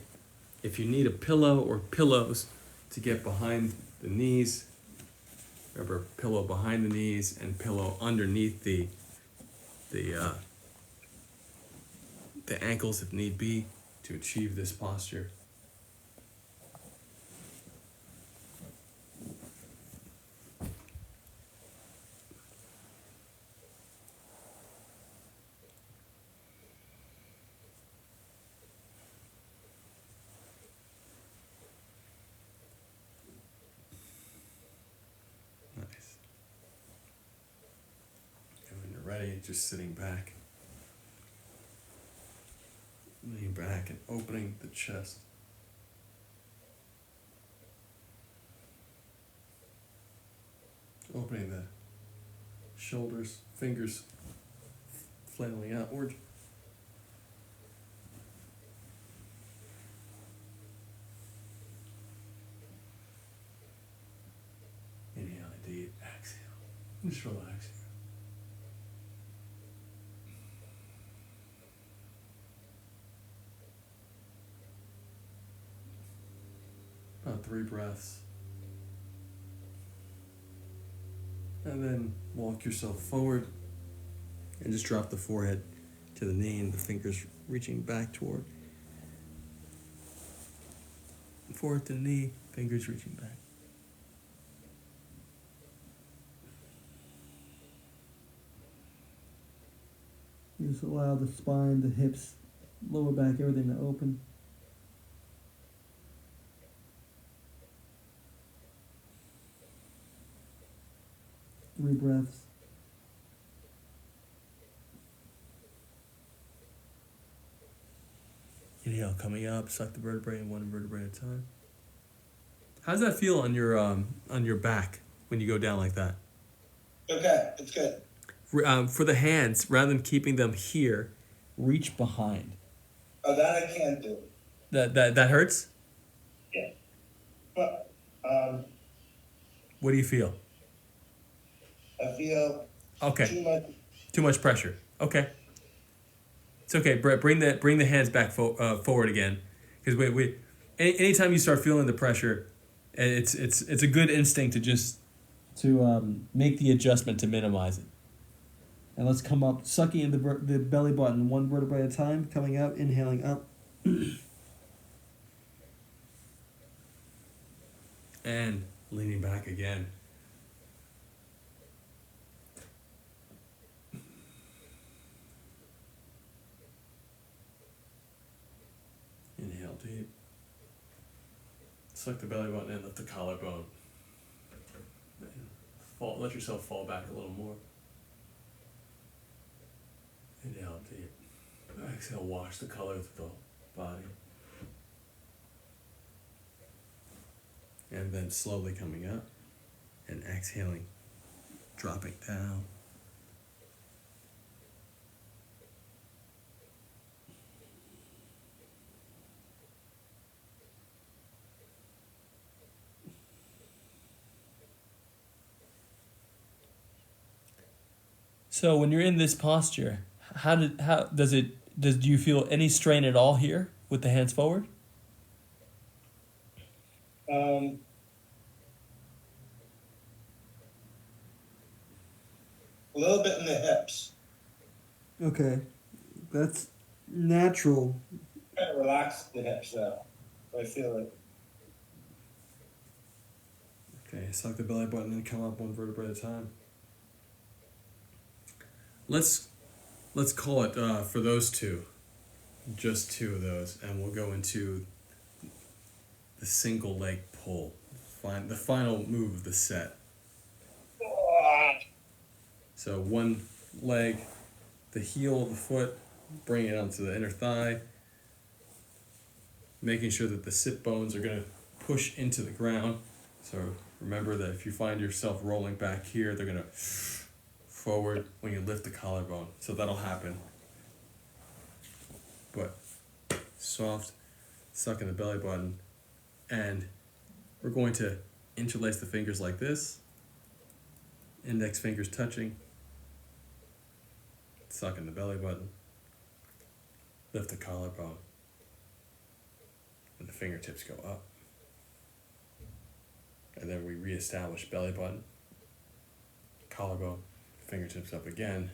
If you need a pillow or pillows to get behind the knees, remember, pillow behind the knees and pillow underneath the ankles if need be to achieve this posture. Nice. And when you're ready, just sitting back. Leaning back and opening the chest. Opening the shoulders, fingers flailing outward. Inhale deep, exhale. Just relax. About 3 breaths. And then walk yourself forward and just drop the forehead to the knee and the fingers reaching back toward. Forehead to the knee, fingers reaching back. Just allow the spine, the hips, lower back, everything to open. Three breaths. Inhale, coming up, suck the vertebrae in one vertebrae at a time. How does that feel on your back when you go down like that? Okay, it's good. For the hands, rather than keeping them here, reach behind. Oh, that I can do. That hurts? Yeah. But, What do you feel? I feel Okay. Too much pressure. Okay. It's okay. Bring the hands back forward again, because anytime you start feeling the pressure, it's a good instinct to just make the adjustment to minimize it. And let's come up, sucking in the belly button, one vertebrae at a time, coming out, inhaling up. And leaning back again. deep. Suck the belly button in, lift the collarbone. Let yourself fall back a little more. Inhale deep. Exhale, wash the color of the body. And then slowly coming up and exhaling, dropping down. So when you're in this posture, do you feel any strain at all here with the hands forward? A little bit in the hips. Okay, that's natural. Kind of relax the hips now. I feel it. Okay, suck the belly button and come up one vertebrae at a time. Let's call it for those two, just two of those, and we'll go into the single leg pull, the final move of the set. So one leg, the heel of the foot, bring it onto the inner thigh, making sure that the sit bones are going to push into the ground. So remember that if you find yourself rolling back here, they're going to forward when you lift the collarbone. So that'll happen. But soft, suck in the belly button, and we're going to interlace the fingers like this. Index fingers touching. Suck in the belly button. Lift the collarbone. And the fingertips go up. And then we reestablish belly button, collarbone, fingertips up again.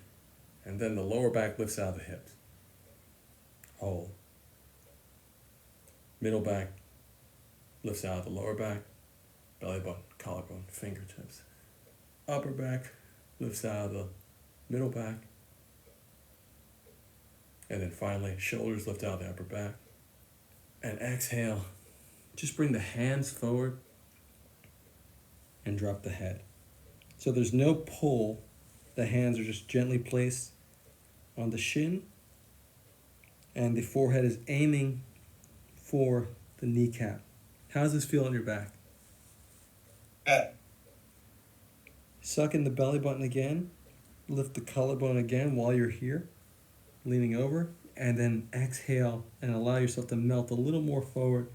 And then the lower back lifts out of the hips. Hold. Middle back lifts out of the lower back, belly button, collarbone, fingertips. Upper back lifts out of the middle back. And then finally, shoulders lift out of the upper back. And exhale. Just bring the hands forward and drop the head. So there's no pull. The hands are just gently placed on the shin. And the forehead is aiming for the kneecap. How does this feel on your back? Suck in the belly button again. Lift the collarbone again while you're here, leaning over. And then exhale and allow yourself to melt a little more forward,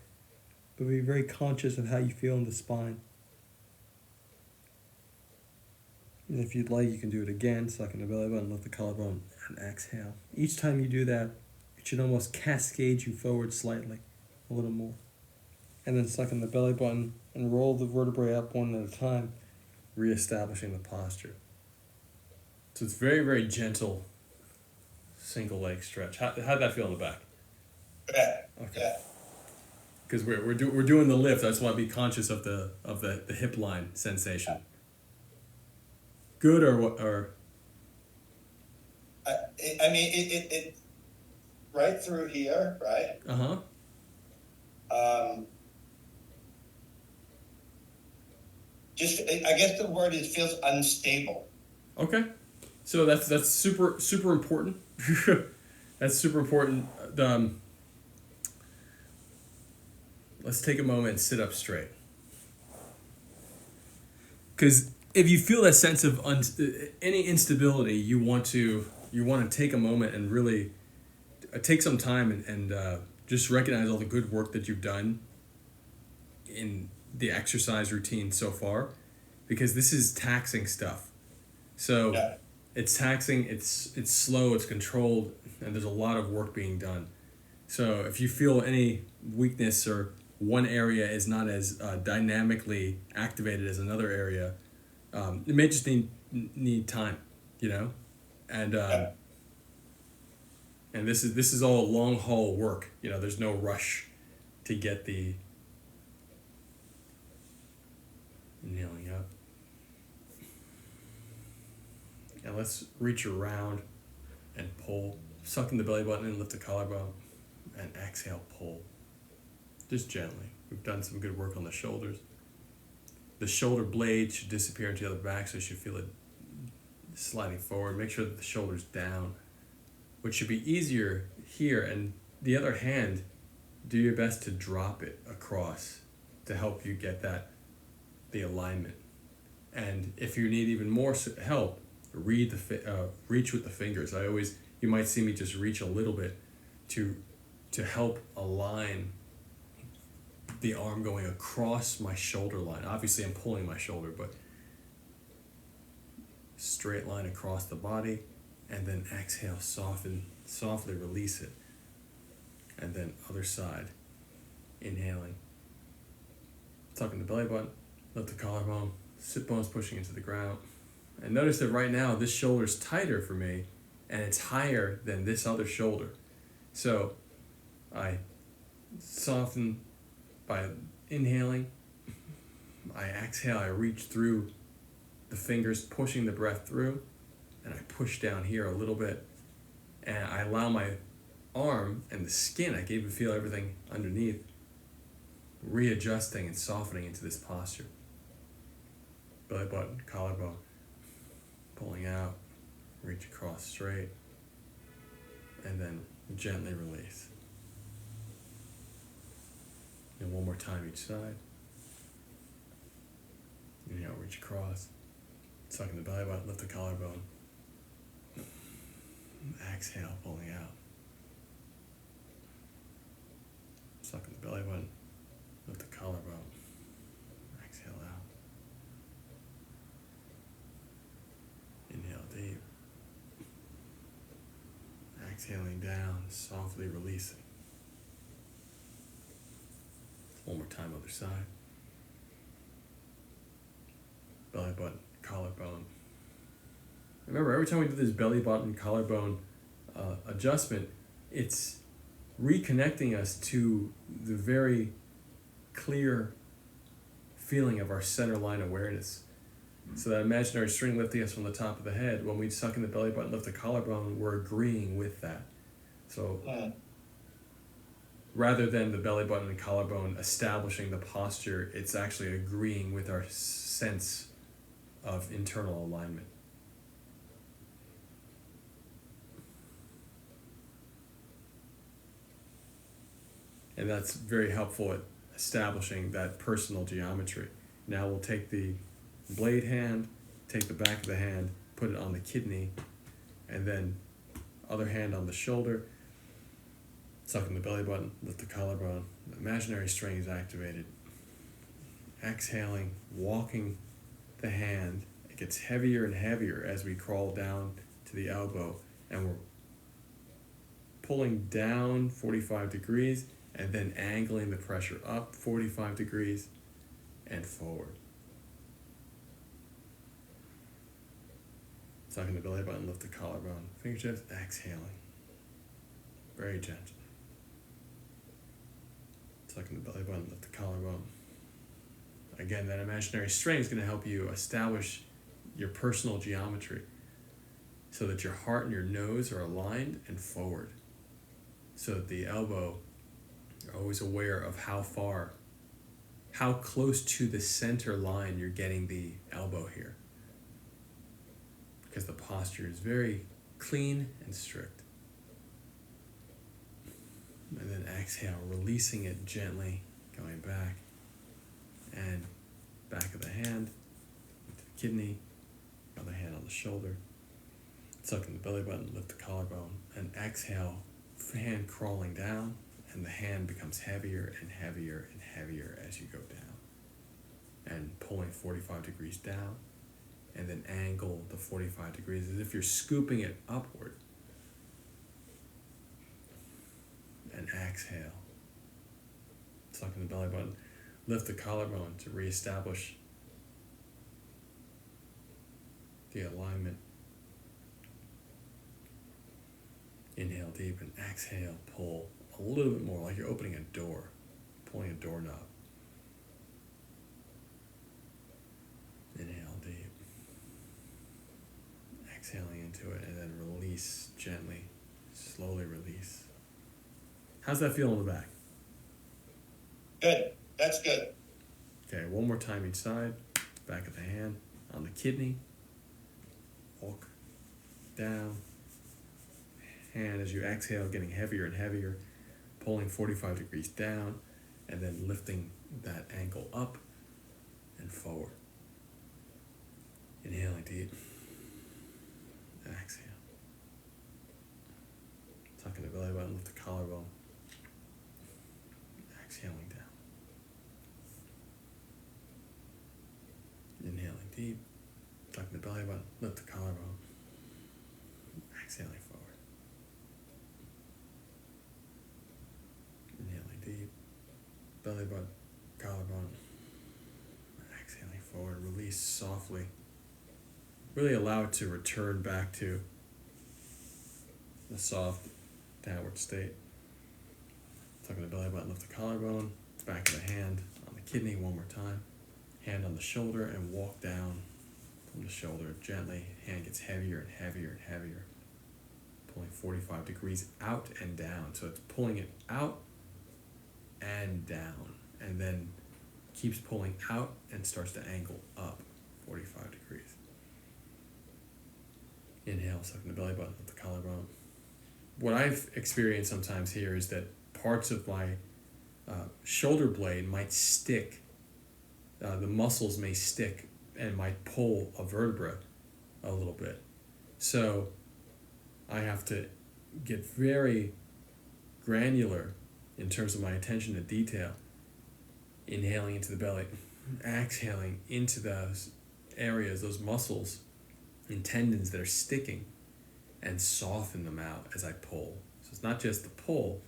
but be very conscious of how you feel in the spine. And if you'd like, you can do it again. Suck in the belly button, lift the collarbone, and exhale. Each time you do that, it should almost cascade you forward slightly, a little more. And then suck in the belly button and roll the vertebrae up one at a time, reestablishing the posture. So it's very, very gentle single leg stretch. How'd that feel in the back? Okay. Because we're doing the lift. I just want to be conscious of the hip line sensation. Good or what? Or I mean it right through here, right? Just I guess the word is feels unstable. Okay. So that's super important. That's super important. Let's take a moment and sit up straight. Because if you feel that sense of any instability, you want to take a moment and really take some time and just recognize all the good work that you've done in the exercise routine so far, because this is taxing stuff. So. Yeah. It's taxing, it's slow, it's controlled, and there's a lot of work being done. So if you feel any weakness or one area is not as dynamically activated as another area, it may just need time, you know? And this is all long haul work. You know, there's no rush to get the kneeling up. And let's reach around and pull. Suck in the belly button and lift the collarbone. And exhale, pull. just gently. We've done some good work on the shoulders. The shoulder blade should disappear into the other back, so you should feel it sliding forward. Make sure that the shoulder's down, which should be easier here. And the other hand, do your best to drop it across to help you get the alignment. And if you need even more help, reach with the fingers. You might see me just reach a little bit to help align the arm going across my shoulder line. Obviously I'm pulling my shoulder, but straight line across the body, and then exhale, softly release it. And then other side, inhaling. Tucking the belly button, lift the collarbone, sit bones pushing into the ground. And notice that right now this shoulder's tighter for me, and it's higher than this other shoulder. So I soften by inhaling. I exhale, I reach through the fingers, pushing the breath through, and I push down here a little bit. And I allow my arm and the skin, I can even feel everything underneath, readjusting and softening into this posture. Belly button, collarbone, pulling out, reach across straight, and then gently release. And one more time each side. Inhale, reach across, sucking the belly button, lift the collarbone. Exhale, pulling out. Sucking the belly button, lift the collarbone. Exhale out. Inhale deep. Exhaling down, softly releasing. One more time, other side. Belly button, collarbone. Remember, every time we do this belly button, collarbone adjustment, it's reconnecting us to the very clear feeling of our center line awareness. So that imaginary string lifting us from the top of the head, when we suck in the belly button, lift the collarbone, we're agreeing with that. So rather than the belly button and collarbone establishing the posture, it's actually agreeing with our sense of internal alignment. And that's very helpful at establishing that personal geometry. Now we'll take the blade hand, take the back of the hand, put it on the kidney, and then other hand on the shoulder, sucking the belly button, lift the collarbone. The imaginary string is activated. Exhaling, walking the hand. It gets heavier and heavier as we crawl down to the elbow, and we're pulling down 45 degrees and then angling the pressure up 45 degrees and forward. Sucking the belly button, lift the collarbone. Fingertips, exhaling. Very gently. Sucking the belly button, lift the collarbone. Again, that imaginary string is going to help you establish your personal geometry so that your heart and your nose are aligned and forward. So that the elbow, you're always aware of how close to the center line you're getting the elbow here. Because the posture is very clean and strict. And then exhale, releasing it gently, going back. And back of the hand, the kidney, other hand on the shoulder. Sucking the belly button, lift the collarbone. And exhale, hand crawling down. And the hand becomes heavier and heavier and heavier as you go down. And pulling 45 degrees down. And then angle the 45 degrees as if you're scooping it upward. And exhale. Sucking the belly button. Lift the collarbone to reestablish the alignment. Inhale deep and exhale, pull a little bit more like you're opening a door, pulling a doorknob. Inhale deep. Exhaling into it and then release gently, slowly release. How's that feel in the back? Good. That's good. Okay, one more time each side. Back of the hand on the kidney. Walk down. Hand as you exhale, getting heavier and heavier, pulling 45 degrees down, and then lifting that ankle up and forward. Inhaling deep. Exhale. Tucking the belly button, lift the collarbone. Exhaling down. Inhaling deep. Tucking the belly button, lift the collarbone. Exhaling forward. Inhaling deep. Belly button, collarbone. Exhaling forward. Release softly. Really allow it to return back to the soft downward state. Tucking the belly button, lift the collarbone. Back of the hand on the kidney one more time. Hand on the shoulder and walk down from the shoulder gently. Hand gets heavier and heavier and heavier. Pulling 45 degrees out and down. So it's pulling it out and down. And then keeps pulling out and starts to angle up 45 degrees. Inhale, sucking the belly button, lift the collarbone. What I've experienced sometimes here is that parts of my shoulder blade might stick. The muscles may stick and might pull a vertebra a little bit. So I have to get very granular in terms of my attention to detail. Inhaling into the belly, exhaling into those areas, those muscles and tendons that are sticking, and soften them out as I pull. So it's not just the pull,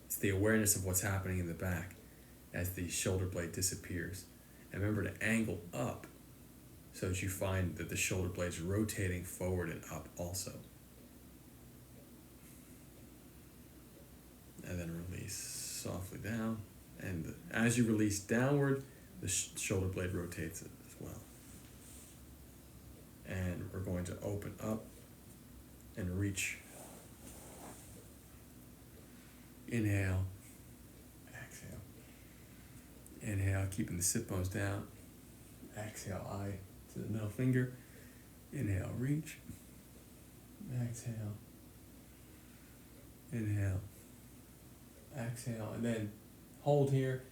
it's the awareness of what's happening in the back as the shoulder blade disappears. And remember to angle up so that you find that the shoulder blade's rotating forward and up also. And then release softly down. And as you release downward, the shoulder blade rotates as well. And we're going to open up and reach. Inhale, exhale. Inhale, keeping the sit bones down. Exhale, eye to the middle finger. Inhale, reach. Exhale. Inhale. Exhale, and then hold here.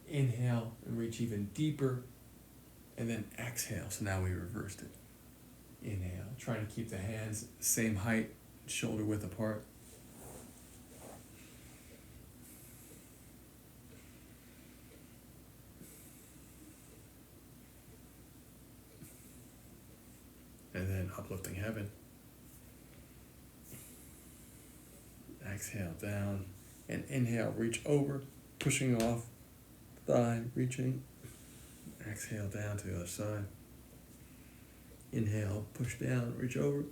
Inhale and reach even deeper. And then exhale. So now we reversed it. Inhale, trying to keep the hands the same height, shoulder width apart. And then uplifting heaven. Exhale down and inhale, reach over, pushing off thigh, reaching. Exhale down to the other side. Inhale, push down, reach over.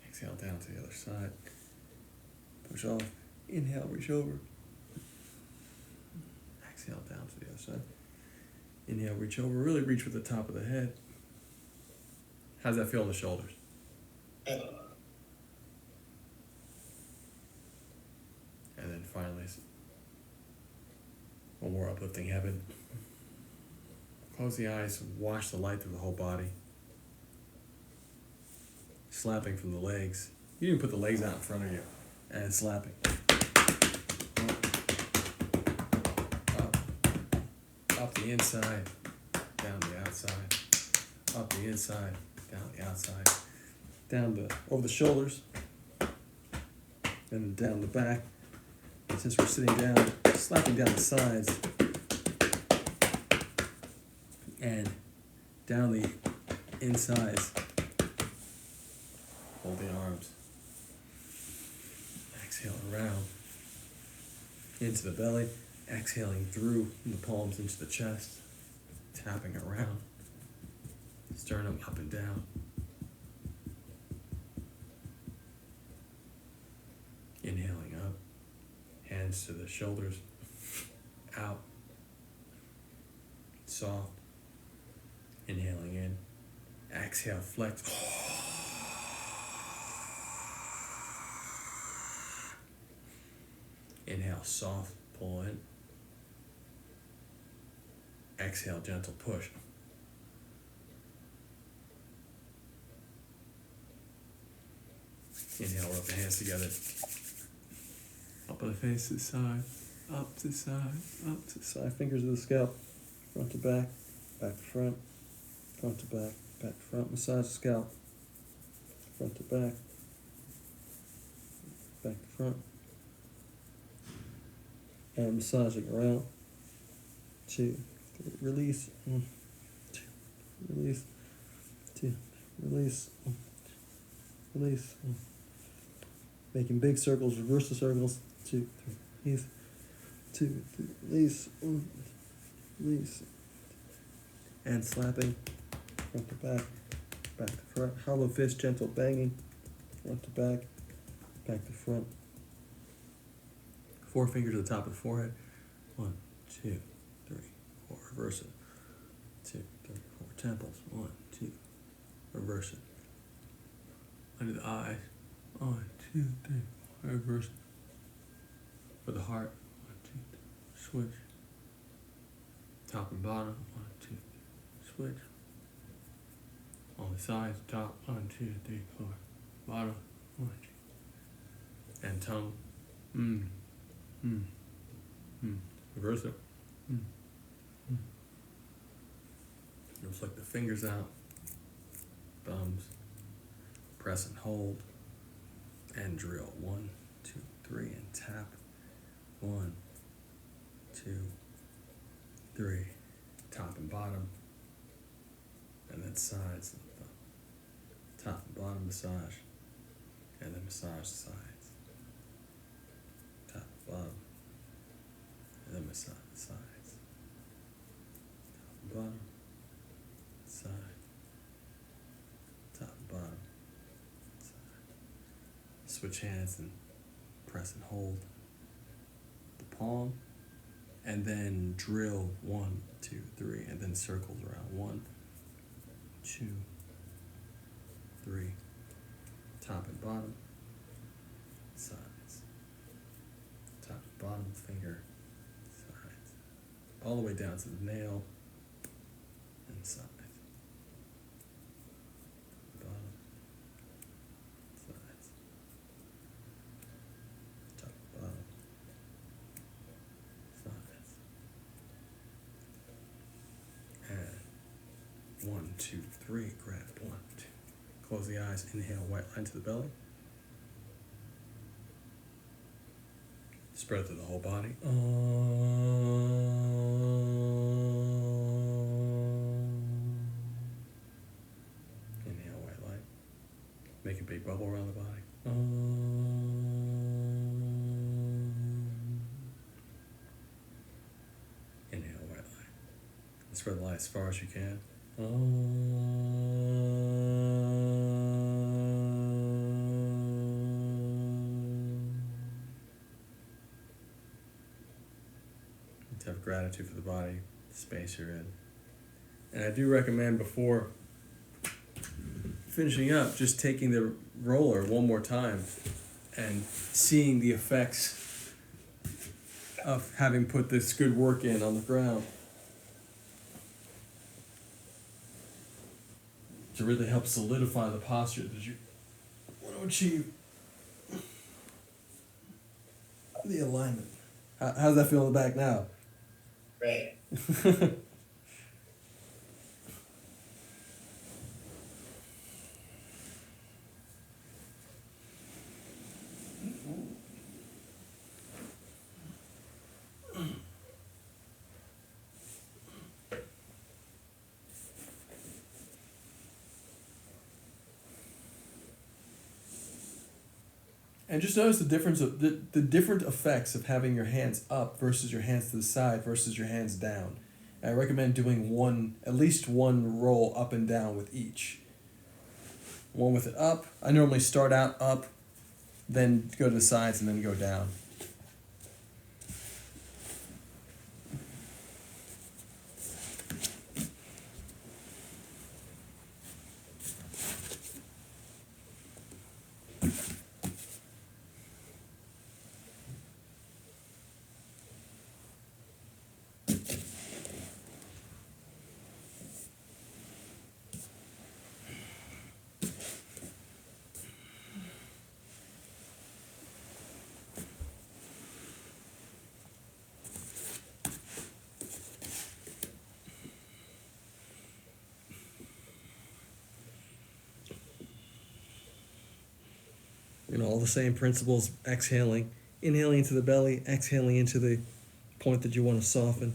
Exhale down to the other side. Push off. Inhale, reach over. Exhale down to the other side. Inhale, reach over. Really reach with the top of the head. How's that feel in the shoulders? Good. And then finally, one more uplifting heaven. Close the eyes, wash the light through the whole body. Slapping from the legs. You even put the legs out in front of you and slapping. Up the inside, down the outside. Up the inside, down the outside. Down over the shoulders. And down the back. And since we're sitting down, slapping down the sides. And down the insides. Hold the arms. Exhale around. Into the belly. Exhaling through the palms into the chest. Tapping around. Sternum up and down. Inhaling up. Hands to the shoulders. Out. Soft. Inhaling in. Exhale, flex. Inhale, Inhale, soft pull in. Exhale, gentle push. Inhale, rub the hands together. Up on the face to the side, up to the side, up to the side. Fingers to the scalp, front to back, back to front, front to back, back to front. Massage the scalp, front to back, back to front. And massaging around. 2, 3, release. 2, release. 2, release. Release. Making big circles, reverse the circles. 2, 3, release. 2, 3, release. Release. And slapping. Front to back. Back to front. Hollow fist, gentle banging. Front to back. Back to front. 4 fingers to the top of the forehead. 1, 2, 3, 4. Reverse it. 2, 3, 4. Temples. 1, 2. Reverse it. Under the eyes. 1, 2, 3. Reverse it. For the heart. 1, 2, 3. Switch. Top and bottom. 1, 2, 3. Switch. On the sides. Top. 1, 2, 3, 4. Bottom. 1, 2. And tongue. Reverse it. You'll flick the fingers out. Thumbs. Press and hold. And drill. 1, 2, 3. And tap. 1, 2, 3. Top and bottom. And then sides. Top and bottom massage. And then massage the sides. Top and bottom. And then massage the sides. Top and bottom. Side. Top and bottom. Side. Switch hands and press and hold the palm. And then drill 1, 2, 3. And then circles around 1, 2, 3. Top and bottom. Sides. Top and bottom finger. Sides. All the way down to the nail. And sides. Bottom. Sides. Top and bottom. Sides. And 1, 2, 3. Grab 1, 2. Close the eyes. Inhale, white line to the belly. Spread through the whole body. Inhale, white light. Make a big bubble around the body. Inhale, white light. And spread the light as far as you can. To have gratitude for the body, the space you're in. And I do recommend before finishing up, just taking the roller one more time and seeing the effects of having put this good work in on the ground. To really help solidify the posture that you want to achieve. The alignment. How's that feel in the back now? Great. And just notice the difference of the different effects of having your hands up versus your hands to the side versus your hands down. And I recommend doing at least one roll up and down with each. One with it up. I normally start out up, then go to the sides and then go down. All the same principles, exhaling, inhaling into the belly, exhaling into the point that you want to soften.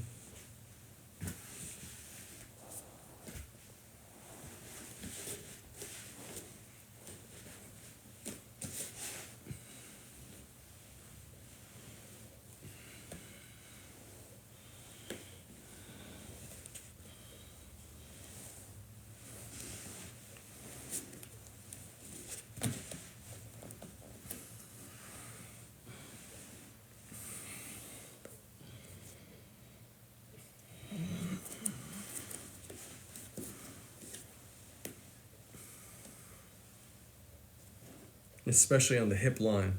Especially on the hip line.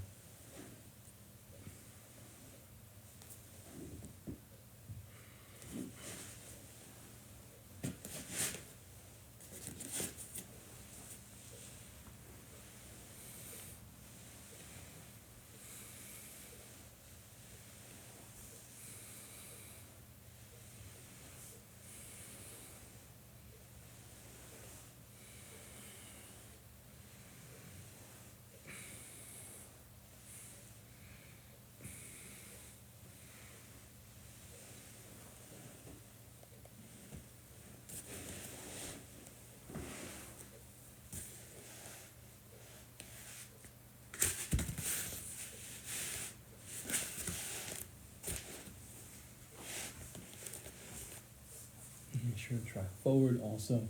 Make sure to try forward also.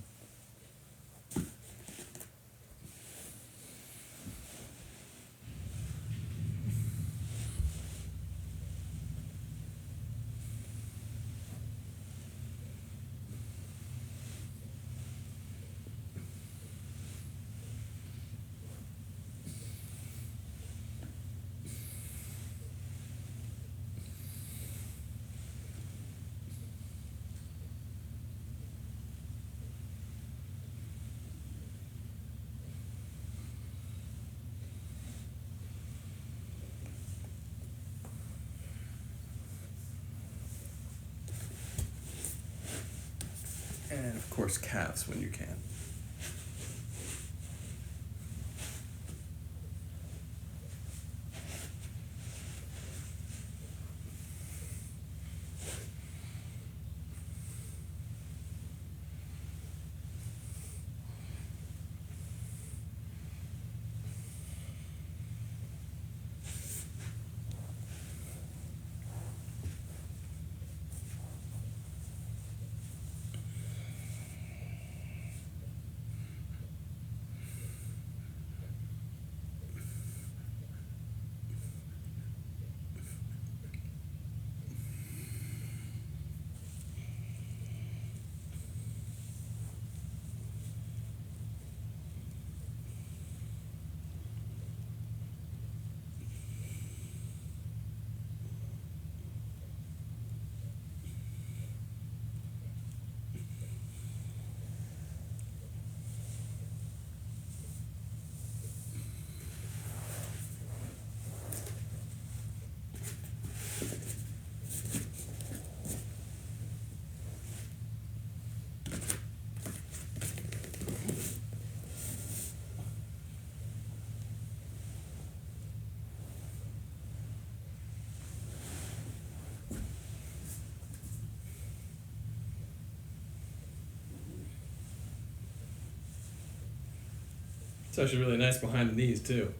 And of course, calves when you can. It's actually really nice behind the knees too.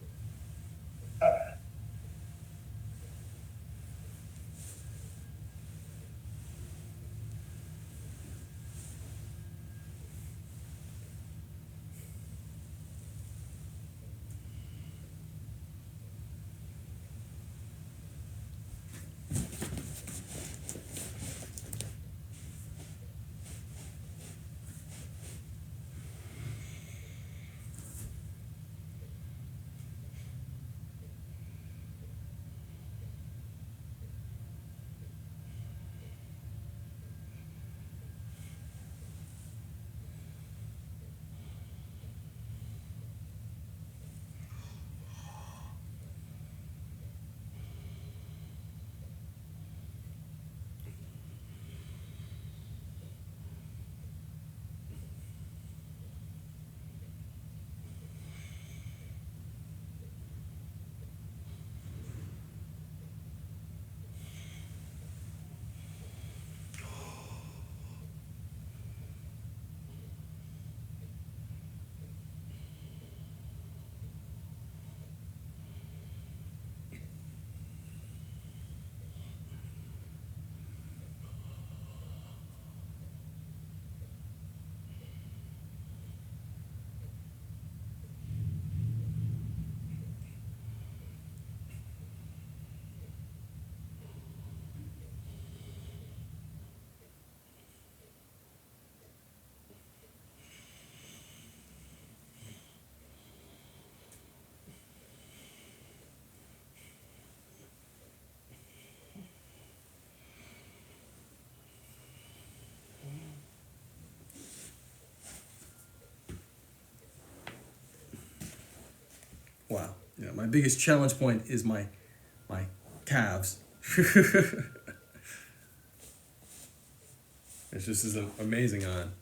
wow. Yeah, my biggest challenge point is my calves. It's just as amazing on.